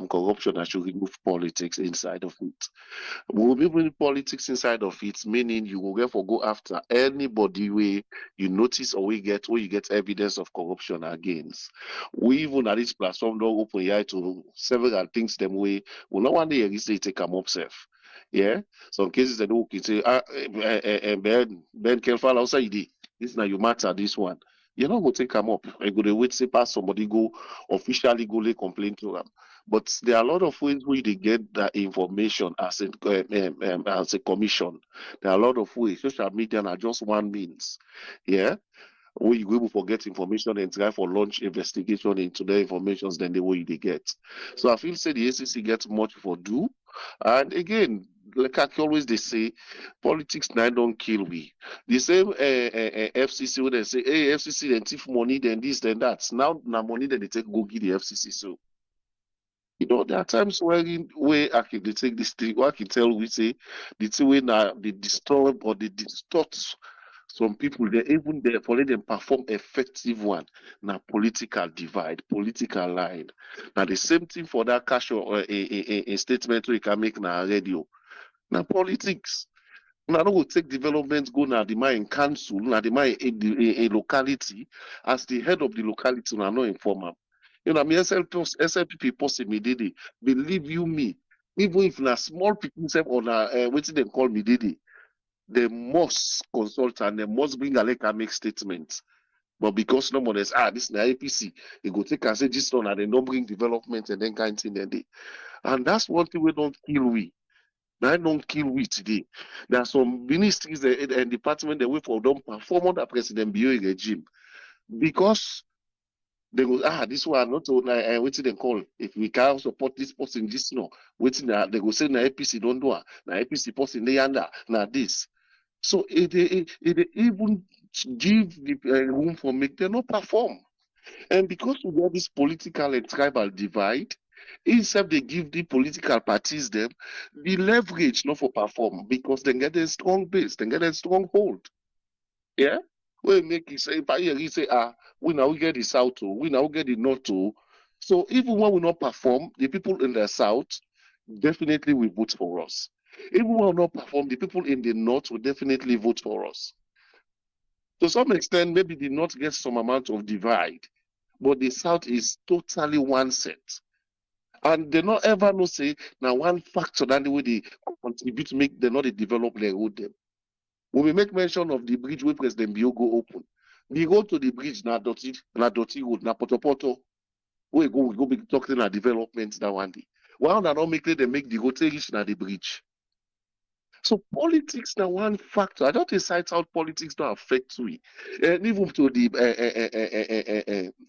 corruption, I should remove politics inside of it. We'll be bring politics inside of it, meaning you will therefore go after anybody where you notice or where you get evidence of corruption against. We even at this platform don't open your eye to several things them way. We not one day you say take them up safe. Yeah. Some cases they do can say Ben Kelfal outside this now you matter this one. You're not gonna take them up. You go to wait say pass somebody go officially go lay complaint to them. But there are a lot of ways where they get that information as a commission. There are a lot of ways. Social media are just one means. Yeah. Where you able to get information and try for launch investigation into the informations than the way they get. So I feel say the ACC gets much for do. And again, like I always they say, politics now don't kill we. The same FCC when they say, hey, FCC then thief money, then this, then that. Now money that they take go give the FCC. So there are times where I can they take this thing, where I can tell we say the thing when they disturb or they distort some people, they even there for let them perform effective one. Now political divide, political line. Now the same thing for that cash or a statement we can make now radio. Now politics. Now don't go take development go now the mine council, now the mine a locality as the head of the locality, now no informer. I mean, SLPP post immediately. Believe you me, even if na small people self or na wetin dem call me they must consult and they must bring a like make statements. But because no one is this na APC, they go take and say this one and they don't bring development and then kind thing they. And that's one thing we don't kill we. That don't kill we today. There are some ministries and departments that wait for them perform under President Bio regime because they go, this one not waiting they call. If we can't support this person, this no. Waiting they go say na APC don't do it. Na APC person they under na this. So it even give the room for make them not perform. And because we have this political and tribal divide, instead they give the political parties them the leverage not for perform because they get a strong base, they get a strong hold. Yeah. We make it say, if I hear you say, we now get the south too, we now get the north too. So even when we not perform, the people in the south definitely will vote for us. Even when we not perform, the people in the north will definitely vote for us. To some extent, maybe the north gets some amount of divide, but the south is totally one set. And they not ever know say now one factor that the way they contribute to make them not they develop their road them. When we make mention of the bridge where President Bio go open, the road to the bridge na dirty road, na poto. We go be talking about development that one day. Why not make them make the road reach na the bridge? So politics now one factor. I don't decide how politics don't affect we. And even to the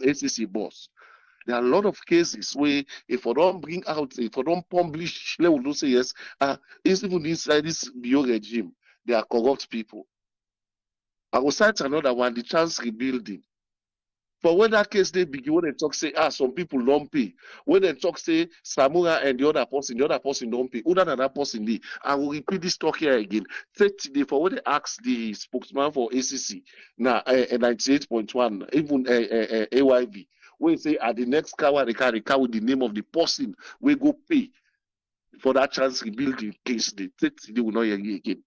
ACC boss. There are a lot of cases where if I don't bring out, if I don't publish, let will say yes, it's even inside this bio regime, they are corrupt people. I will cite another one, the chance rebuilding. For when that case they begin, when they talk say, some people don't pay. When they talk say Samura and the other person don't pay. Who that person dey? I will repeat this talk here again. 30 day for when they ask the spokesman for ACC, now 98.1, even AYV, when say at the next car they carry car with the name of the person, we go pay for that chance rebuilding case. The 30 day will not hear you again.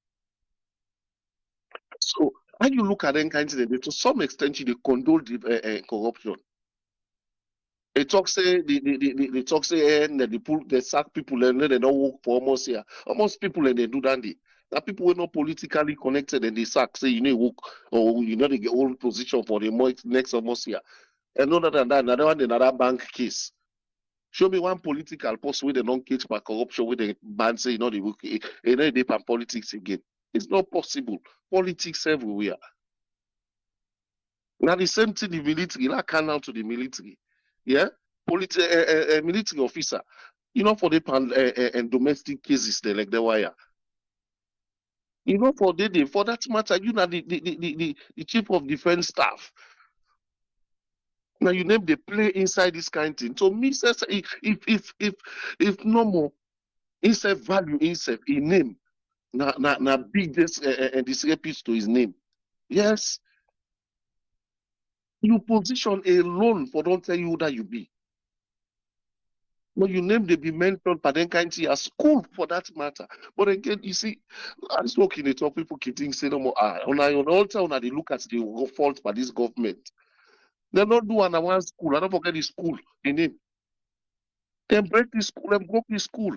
So when you look at them kinds of things, to some extent, they condone the corruption. They talk say they talk say and they sack people and then they don't work for almost here. Almost people and they do that. That people were not politically connected and they sack say work or they get old position for the next almost here. And other than that, another bank case. Show me one political post where they don't catch by corruption, where they ban say, they pan politics again. It's not possible. Politics everywhere. Now the same thing the military, like canal to the military. Yeah? Military officer. For the pan and domestic cases, they like the wire. For that matter, the chief of defense staff. Now you name the play inside this kind of thing. So me says if no more inside value inside in name na big this discrepancy to his name. Yes, you position alone for don't tell you who that you be. But you name they be mentioned by then kind of school for that matter. But again, you see, I spoke in the talk people keep say no more. On altar, when they look at the fault by this government. They not do one school. I don't forget the school in it. They break the school, they broke the school.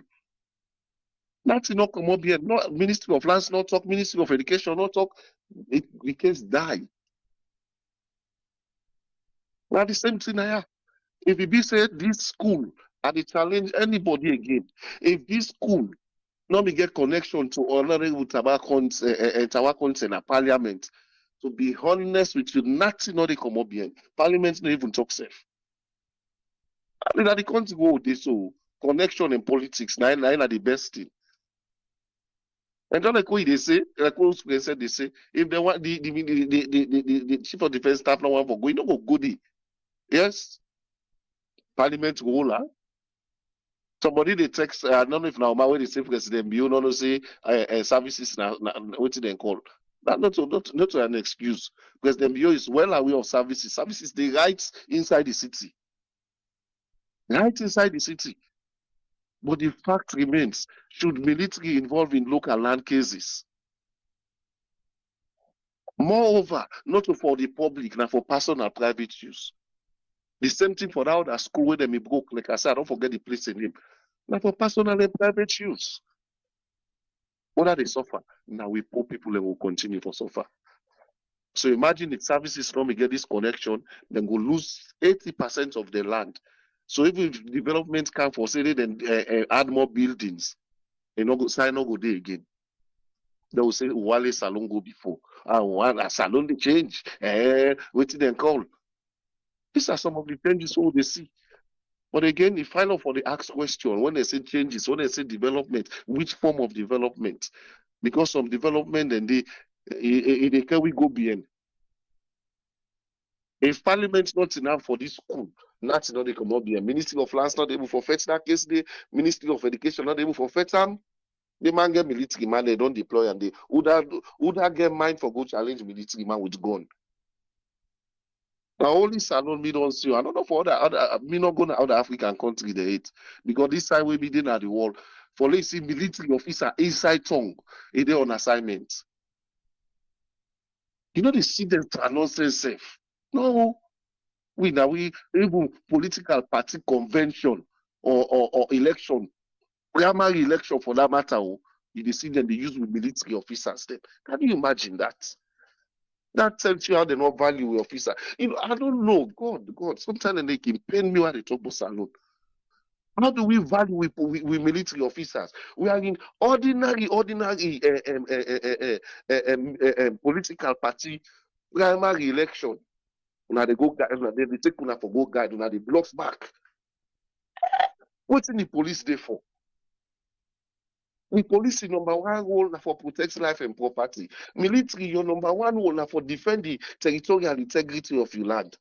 That's not come up here. Not Ministry of Lands, not talk, Ministry of Education, not talk. The case die. Now the same thing here. If it be said this school and they challenge anybody again, if this school not me get connection to honorable tobacco in a parliament, to be honest with you, nothing not they come up here. Parliament not even talk safe. I mean, the country go this so connection in politics, now the best thing. And just like what they say, they say, if they want the chief of defense staff not want for go, you don't go go there. Yes, parliament ruler. Somebody they text, I don't know if now my way they say president, you know say services now what they call. That not an excuse. President Bio is well aware of services. Services they right inside the city. Right inside the city. But the fact remains, should military involve in local land cases? Moreover, not for the public, now for personal private use. The same thing for that other school where they may broke, like I said, I don't forget the place in name. Now for personal and private use. What are they suffer? Now we poor people and will continue to suffer. So imagine if services don't get this connection, then go lose 80% of the land. So even if development can facilitate and add more buildings, no go sign no go there again. They will say Wale Salon go before. A salon they change. What did they call? These are some of the changes all they see. But again, if I know for the ask question, when they say changes, when they say development, which form of development? Because some development and they can we go beyond. If Parliament not enough for this school, not enough they come up here. Ministry of Lands not able for fetch that case. The Ministry of Education not able for fetch them. The man get military man, they don't deploy and they would that get mind for go challenge military man with gun. Now only salon me don't see. I don't know for other me not going to other African country they hate because this side we be there at the wall. For let's see military officer inside tongue, they on assignment. You know the students are not safe. No, we even political party convention or election, primary election for that matter. You see them they use with military officers. Then can you imagine that? That tells you how they not value the officer. I don't know. God. Sometimes they can pain me when they talk about salon. How do we value with military officers? We are in ordinary political party primary election. Now they go they take una for go guide, now they blocks back. What's in the police there for? The police is number one role for protect life and property. Military, your number one role for defend the territorial integrity of your land.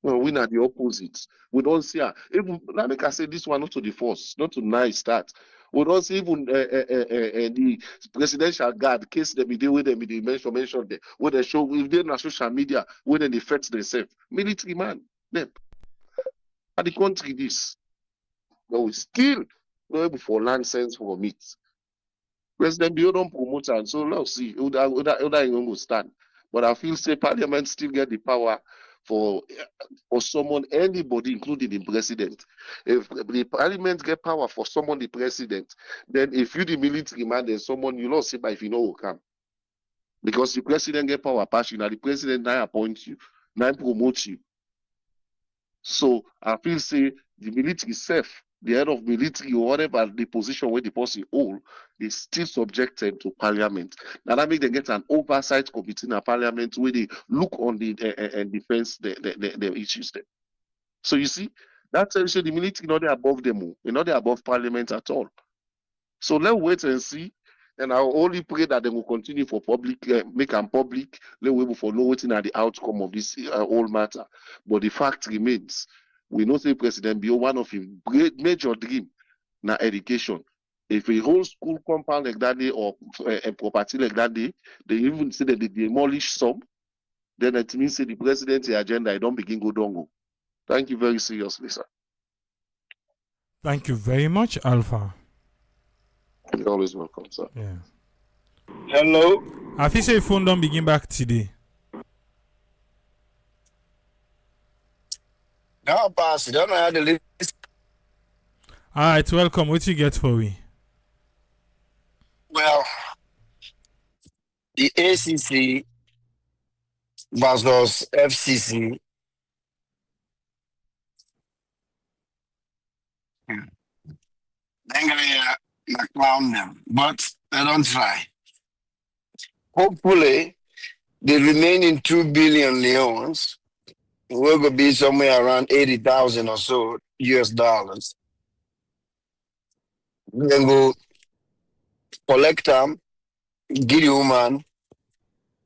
Well, we are the opposite. We don't see even like I say this one not to the force, not to nice start. We don't see even the presidential guard case them they with them they mention them where they show if they're on social media where they affect themselves. Military man, them. At the country this. But we still not able for land sense for meat. President Bio don't promote and so let's see who that will stand. But I feel say Parliament still get the power for someone, anybody, including the president. If the Parliament get power for someone, the president, then if you the military man, then someone you not see by if you know will come. Because the president get power pass you now, the president now appoint you, now promote you. So I feel say the military itself, the head of military or whatever the position where the person hold, is still subjected to parliament. Now that make them get an oversight committee in a parliament where they look on the and defense the issues there. So you see, that tells you the military not above them, not above parliament at all. So let's wait and see. And I only pray that they will continue for public, make them public. Let's wait for know waiting at the outcome of this whole matter. But the fact remains, we know say President Bio, one of his great major dream, na education. If a whole school compound like that day or a property like that day, they even say that they demolish some, then it means say the president's agenda, I don't begin go dongo. Thank you very seriously, sir.
Thank you very much, Alpha.
You're always welcome, sir.
Yeah.
Hello.
I feel say phone don't begin back today.
No, pass. You don't know how to live.
Alright, welcome. What you get for me?
Well, the ACC versus FCC. They're gonna clown them, but they don't try. Hopefully, the remaining 2 billion leons will be somewhere around 80,000 or so US dollars. Then go collect them, give the woman,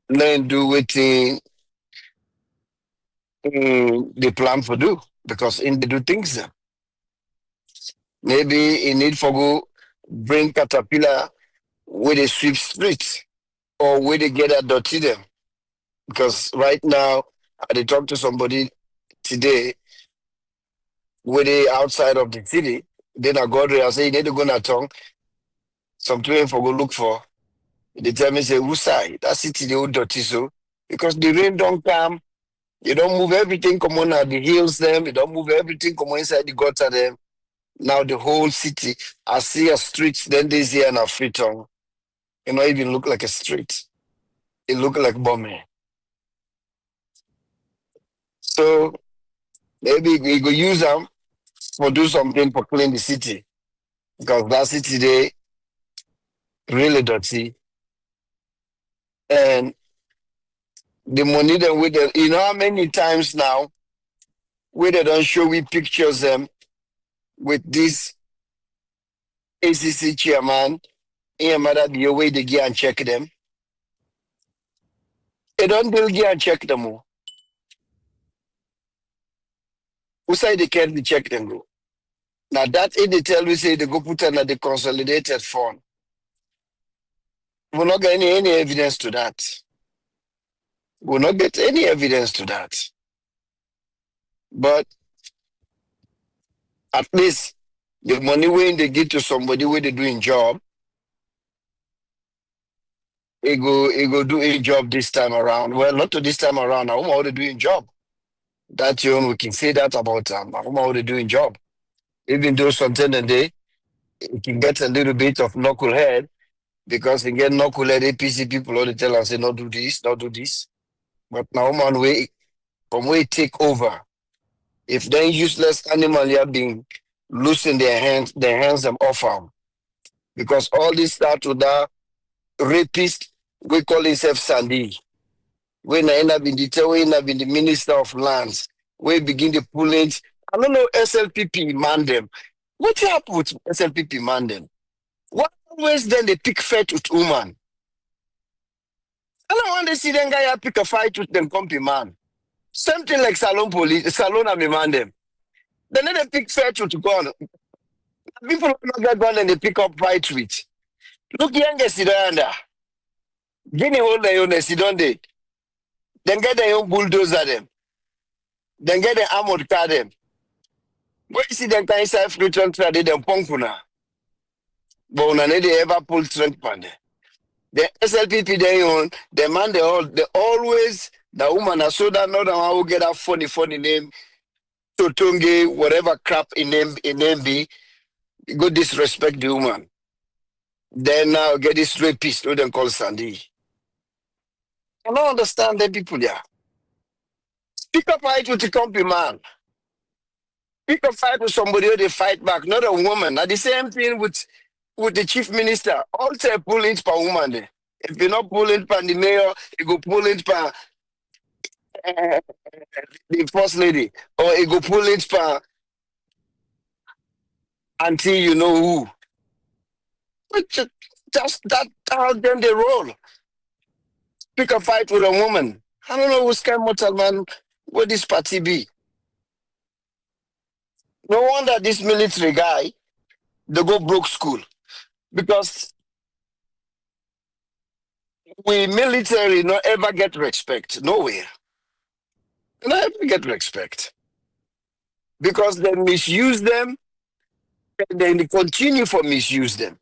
then do what they plan for do, because in they do things them. Maybe in need for go bring caterpillar where they sweep streets or where they get that dirty them. Because right now, I talk to somebody today where they outside of the city, then I go there and say, you need to go to town. Some train for go look for. They tell me, say, whose side? That city, they old dirty so. Because the rain don't come, you don't move everything, come on at the hills them, you don't move everything, come on inside the gutter them. Now the whole city, I see a street, then this here in a Freetown. It not even look like a street. It look like bombing. So maybe we go use them for do something for clean the city. Because that city they really dirty. And the money that with them, you know how many times now where they don't show we pictures them with this ACC chairman, and matter the way they get and check them. They don't get and check them. Who say they can't be check them go? Now that if they tell we say they go put under the consolidated fund. We'll not get any evidence to that. We'll not get any evidence to that. But at least the money when they give to somebody where they doing job, it go do a job this time around. Well, not to this time around. Now, how they doing job? That you know, we can say that about how they doing job. Even though sometimes a day it can get a little bit of knucklehead because they get knucklehead APC people all the tell and say not do this, not do this. But now man way from where it take over. If then useless animal have been losing their hands them off them. Because all this start with that rapist, we call himself Sandy. When I end up in the we end up in the Minister of Lands, we begin the pulling. I don't know SLPP man them. What happened with SLPP man them? What always then they pick fight with woman? I don't want to see them guy pick a fight with them compy man. Something like Salon police, Salon and me man them. Then they pick fight with God. People don't get gun and they pick up fight with. Look younger Sidanda. Guinea hold their own Sidonde. Then get their own bulldozer them. Then get the armored car them. Where you see them kind of self-return to them punkuna. But when they ever pull strength pan there. The SLPP they own, the man they always the woman are so that another one will get a funny name, Totonge, whatever crap in name be, go disrespect the woman. Then now get this rapist, who them call Sandy. I don't understand the people there. Pick up fight with the company man. Pick a fight with somebody or they fight back, not a woman. Now the same thing with the chief minister. All say pull it per woman there. If you're not pulling per the mayor, you go pull it per the first lady, or you go pull it per until you know who. But just that how them they roll. Pick a fight with a woman. I don't know who's kind mortal man. What this party be? No wonder this military guy they go broke school because we military not ever get respect nowhere. Not ever get respect because they misuse them and then they continue for misuse them.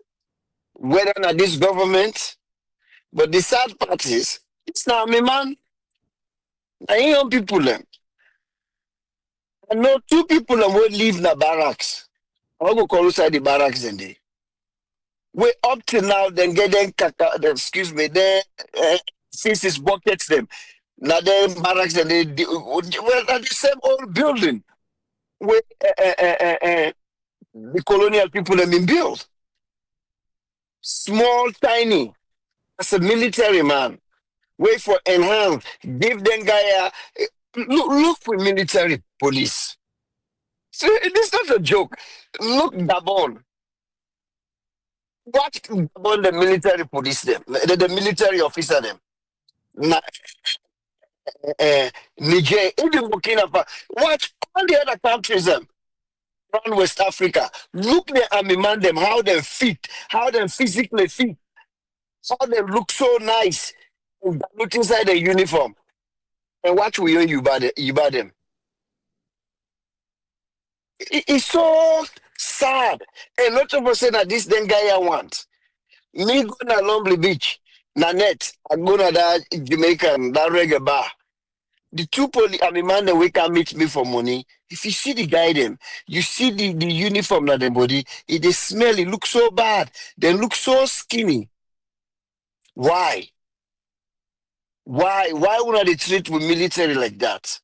Whether not this government, but the sad part is it's not me man. I young people them. I know two people that will live in the barracks. I go call inside the barracks and they. We up till now, then get them excuse me, then faces buckets them. Now them barracks and they well at the same old building where the colonial people have been built. Small, tiny. As a military man. Wait for enhance. Give them guy look for military police. So it is not a joke. Look Gabon. Watch Gabon the military police them, the military officer them. Niger, even Burkina Faso. Watch all the other countries them around West Africa. Look the army man them, how they fit, how they physically fit, how they look so nice. Look inside the uniform. And watch we you by them. It's so sad. A lot of us say that this then guy I want. Me go na Lonely Beach, na net, I go na that Jamaican, that reggae bar. The two police, I mean, man, they wake up meet me for money. If you see the guy them, you see the uniform na their body, they smell, it looks so bad. They look so skinny. Why? Why would they treat with military like that?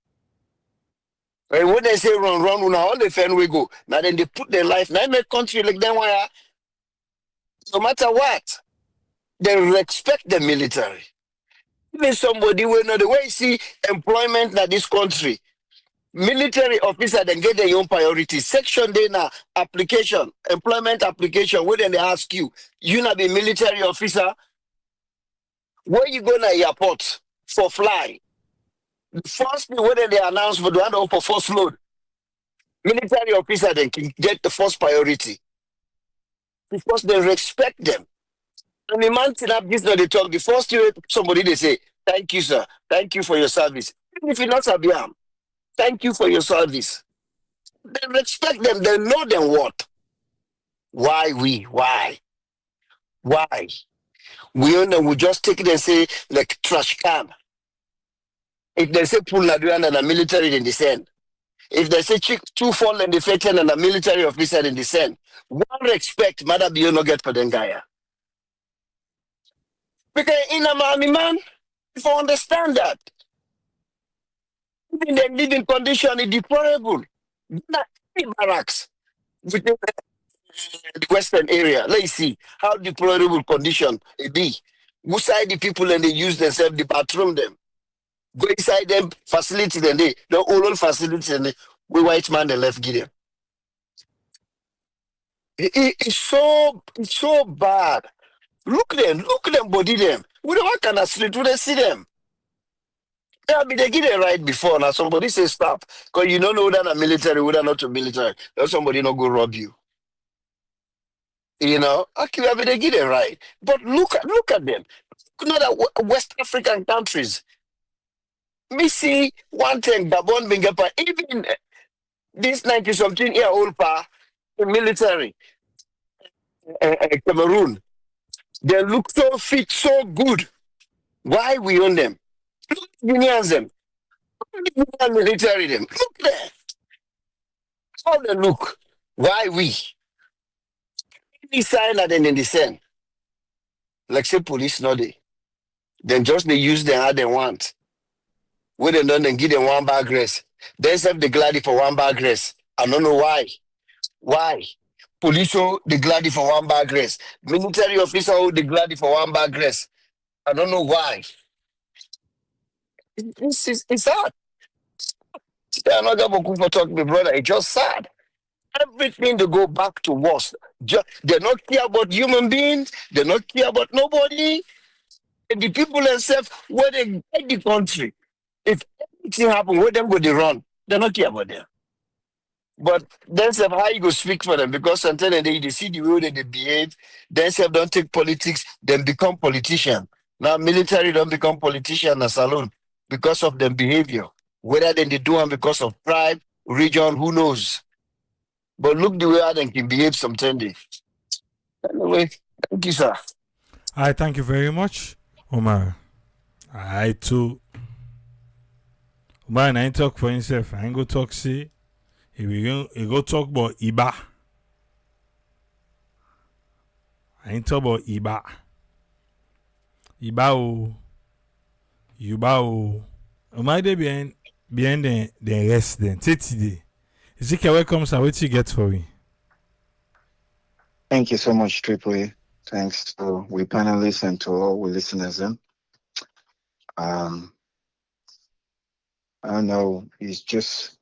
And when they say run, now all the fan we go. Now then they put their life. Now in a country like that, why? No matter what, they respect the military. Even somebody will know the way you see employment in this country. Military officer then get their own priorities. Section day now application, employment application. Where then they ask you, you not be military officer? Where you go to airport for fly? The first thing when they announce for the hand for first load, military officer then can get the first priority because they respect them. And the man in up this they talk. The first thing somebody they say, "Thank you, sir. Thank you for your service." Even if you not Sabiam, thank you for your service. They respect them. They know them what. Why we? Why? We own them. We just take it and say like trash can. If they say pull Naduan and a military, then they send. If they say two fall and defected and a military officer, then they send. One respect, Mother Bio no get for them guy. Because in a army man, if I understand that, even their living condition is deplorable. Not any barracks within the western area. Let's see how deplorable condition it be. Who side the people and they use themselves, the bathroom them. Go inside them facility then the old facility and we white man they left give them. It's so bad. Look them body them. We don't can a street, we don't see them. Yeah, they get it right before now. Somebody say stop. Because you don't know whether a military, whether not a military. Then somebody not go rob you. You know, okay, they get it right. But look at them. You know that West African countries. Me see one thing, Gabon Bingapa, even this 90-something year old the military, Cameroon, they look so fit, so good. Why we own them? Look at unions them. Look at the military them. Look there. How they look. Why we? Any sign that then in the send. Like say police no they. Then just they use them how they want. When they done then give them one bag rest. Then serve the gladdy for one bag rest. I don't know why. Why? Police hold the gladdy for one bag rest. Military officer hold the gladdy for one bag rest. I don't know why. It's sad. They're not going to talk to me, brother. It's just sad. Everything they go back to worse. They not care about human beings. They not care about nobody. And the people themselves, where they get the country. If anything happen, where them go they run. They not care about them. But then self, how you go speak for them? Because sometimes they see the way they behave. Then self don't take politics, then become politician. Now military don't become politician as alone because of their behavior. Whether then they do it because of tribe, region, who knows? But look the way how they can behave sometimes. Anyway, thank you, sir.
I thank you very much, Omar. I too. Omar, I talk for himself. I ain't go talk see. He go talk about Iba. I ain't talk about Iba. Iba o. Yuba o. Omar de bien the rest then. Titi. Ezekiel, welcome, sir. What you get for me?
Thank you so much, Triple A. Thanks to we panelists and to all we listeners. I don't know. It's just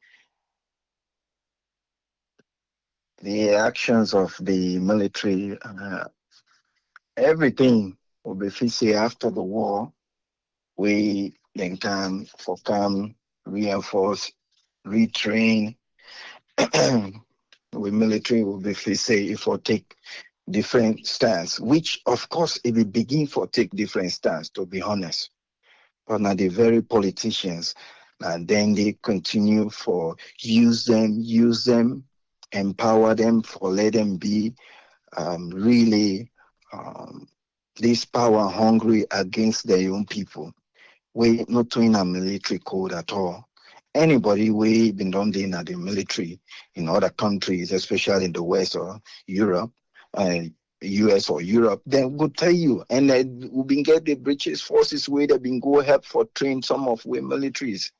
the actions of the military. Everything will be fixed after the war. We then can reinforce, retrain. We military will be fixed if we take different stance, which of course it will begin for take different stance, to be honest. But now the very politicians, and then they continue for use them, empower them, for let them be really this power hungry against their own people. We not doing a military code at all. Anybody we been done in at the military in other countries, especially in the West or Europe, US or Europe, then will tell you. And we've been get the British forces where they've been go help for train some of we militaries.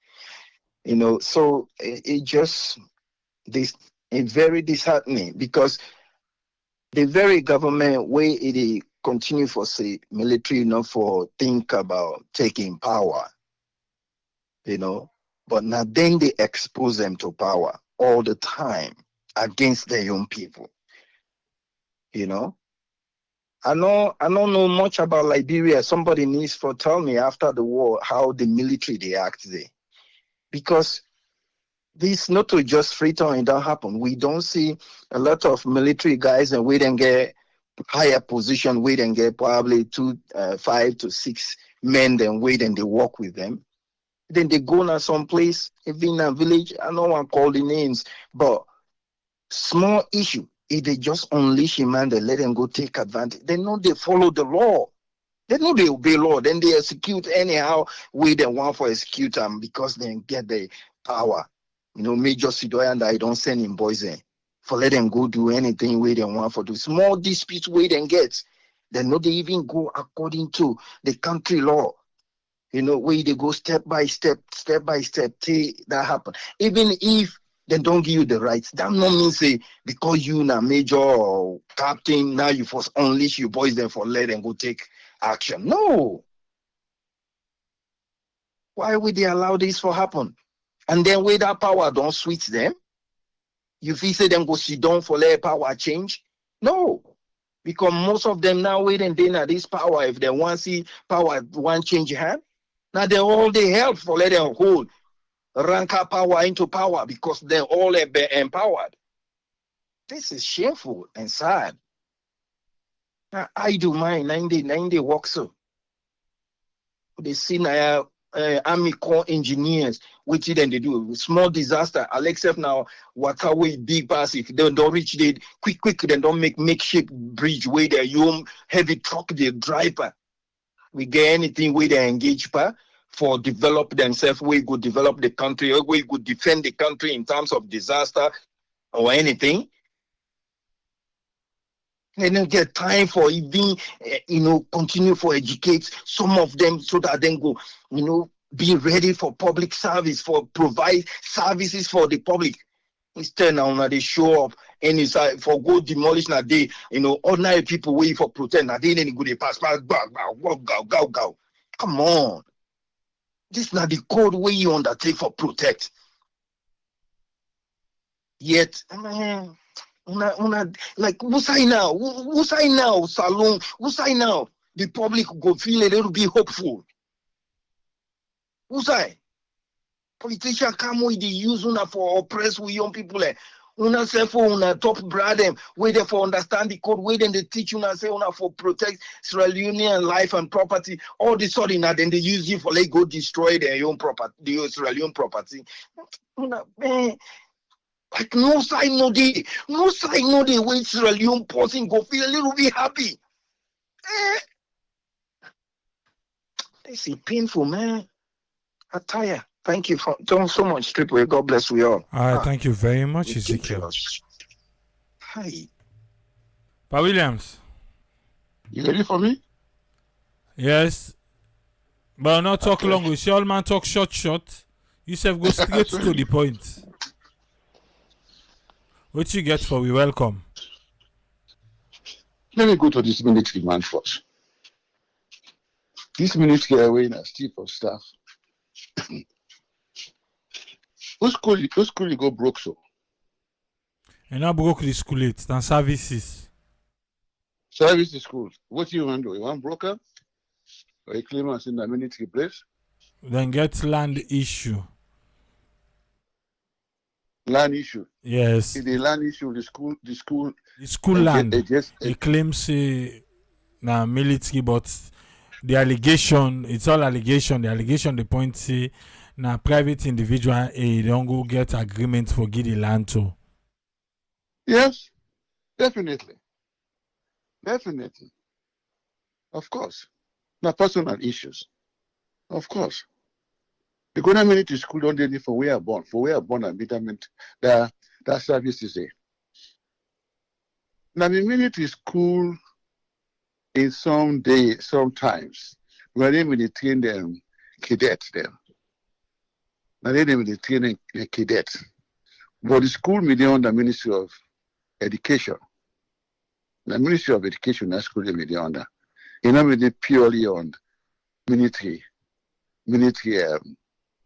So it just this it's very disheartening because the very government way it continue for say military not for think about taking power, but now then they expose them to power all the time against their own people. I don't know much about Liberia. Somebody needs to tell me after the war how the military they act there. Because this not to just free time, it don't happen. We don't see a lot of military guys and we then get higher position, we then get probably 5 to 6 men, then wait and they work with them. Then they go to some place, even in a village, I don't want to call the names, but small issue. If they just unleash him and they let them go take advantage, they know they follow the law. They know they obey law. Then they execute anyhow way they want for execute them because they get the power. Major Sidoy and I don't send him boys in for let them go do anything way they want for do. Small disputes way they get. They know they even go according to the country law. Where they go step by step, till that happen. Even if they don't give you the rights, that no means say because you na major or captain, now you first unleash your boys then for let them go take action. No. Why would they allow this to happen? And then where that power don't switch them, you feel say them go sit down for let power change? No. Because most of them now waiting they na this power. If they want see power want change hand, now they all they help for let them hold rank up power into power because they all have been empowered. This is shameful and sad. Now, I do mine 90 work so. They see now Army Corps engineers, which then they do small disaster. I'll accept now waterway big pass if they don't reach the quick, then don't make makeshift bridge where they use heavy truck the driver. We get anything where they engage for develop themselves, we could develop the country, or we could defend the country in terms of disaster or anything. They don't get time for even, continue for educate some of them so that then go, be ready for public service, for provide services for the public. Instead, now they show up and it's like for go demolish na day, ordinary people wait for protest. Now they ain't good, they pass, go. Come on. This not the code way you undertake for protect. Yet, man, like who's I now? Who's I now? Salon, who's I now? The public go feel a little bit hopeful. Who's I? Politician come with the use una for oppress with young people. Una say for una top brand them, wait them for understand the code, wait them they teach una say una for protect Sierra Leonean life and property. All the sudden now then they use you for like go destroy their own property, the Sierra Leone property. Una, man, like no side no day when Sierra Leone person go feel a little bit happy. This is painful, man. I tire. Thank you for so much, Triple. God bless we all.
All right, thank you very much, Ezekiel.
Hi.
Pa Williams.
You ready for me?
Yes. But not talk long. We see all man talk short. You say go straight to the point. What you get for we welcome?
Let me go to this military man first. This military are wearing a chief of staff. Whose school you go broke so?
And not broke the school it's than services.
Services school. What you want to do? You want broker? Or you claim us in the military place?
Then get land issue.
Land issue.
Yes.
In the land issue, the school
land. It claims na military, but the allegation, it's all allegation. The allegation they point say na private individual don't go get agreement for give the land to.
Yes, definitely. Of course. Now personal issues. Of course. The government military school don't need for where born. For where born and betterment that service is there. Now the military school in sometimes when they train them cadets them. Now they train a cadet. But the school media under Ministry of Education. The Ministry of Education, that school media under. You know, they purely on military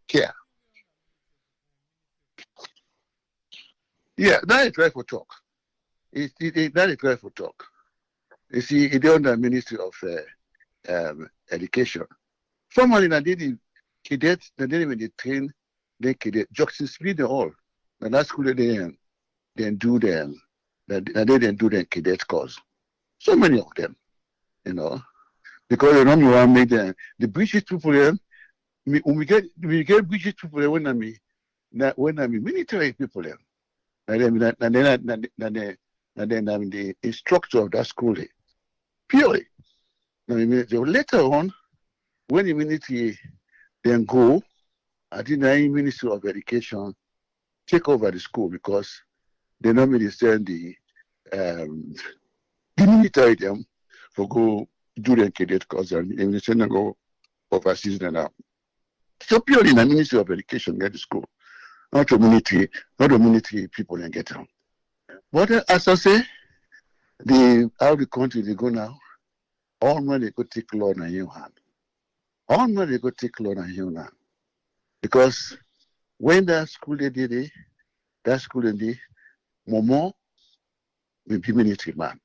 care. Yeah, that is right for talk. That is right for talk. You see, it's under Ministry of Education. Formerly, they did cadets, they didn't train the cadet, Jackson Speed and all. And that school they didn't do them. They didn't do the cadet course. So many of them, because you want to make them the British people then. When we get British people there, when I mean military people there, and then I'm the instructor of that school there. Purely. Later on, when the military then go, I think the Ministry of Education take over the school because they normally send the military them for go do the cadet course and they send them go overseas and out. So purely the Ministry of Education get the school, not the military people then get them. But as I say, how the country they go now, all money they go take law in your hand. All money they go take law in your hand. Because when that school they did it, that school they did, Momo will be military man.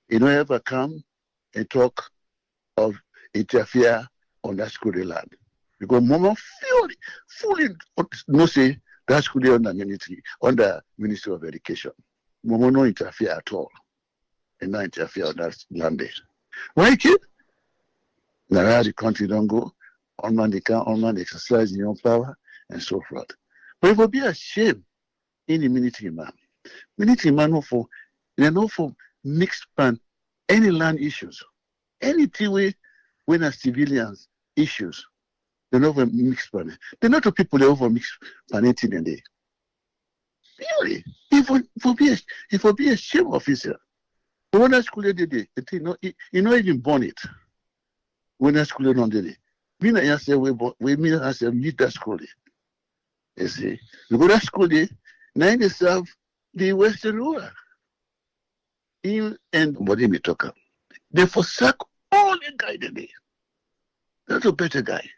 You don't ever come and talk of interfere on that school land. Because Momo fully no say that school under military, under Ministry of Education. Momo no interfere at all. And not interfere on that land there. Why kid? Now the country don't go, on man they exercise in your power and so forth. But it would be a shame in the military man. Military man no for mixed pan any land issues. Anything when as civilians issues, they don't over mixed pan. They're not the people they over mixed pan anything in there. Really? It would be a shame officer. But when that school did it, you know even born it. When that school don't did it. We meet that school. You see, because that school
Now they serve the Western world. Him and Body me talk up. They forsake all the guy they did. That's a better guy.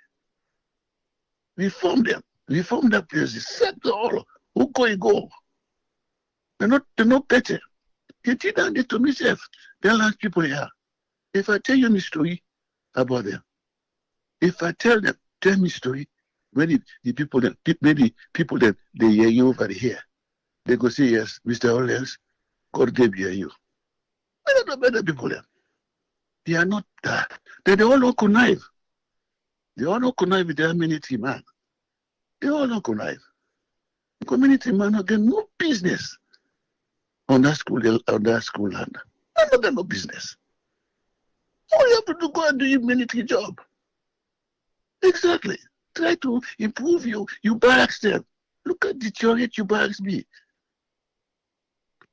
Reform them. Reform that place. Set the all. Who go? They're not better. They did that to myself. They're like people here. If I tell you the story about them, if I tell me story, when the people that they hear you over here, they go say, yes, Mr. Orleans, God gave you. I don't know better people there. They are not that. They all not connive. They all not connive with the community man. They all not connive. The community man not get no business on that school land. I not get no business. All you have to do go and do your military job. Exactly. Try to improve you barracks them. Look at deteriorate your barracks be.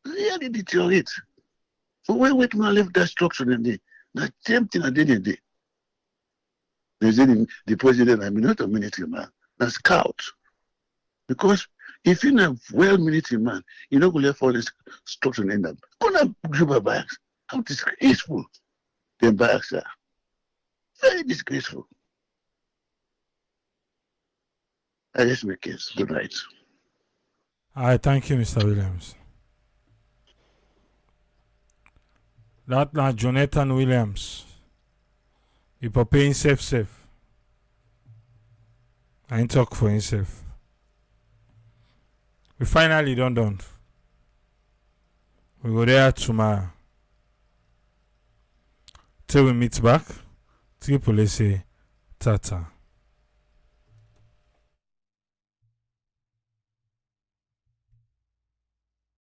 Really deteriorate. So when we left that structure in the that same thing I did in the they said the president, I mean not a military man, a scout. Because if you're not well military man, you're not gonna let all this structure end up. Gonna group of barracks. How disgraceful the barracks are. Very disgraceful. I just make case. Good night.
I thank you, Mr. Williams. That na Jonathan Williams. He pay himself safe. I talk for himself. We finally done. We go there tomorrow. Till we meet back, Triple say tata.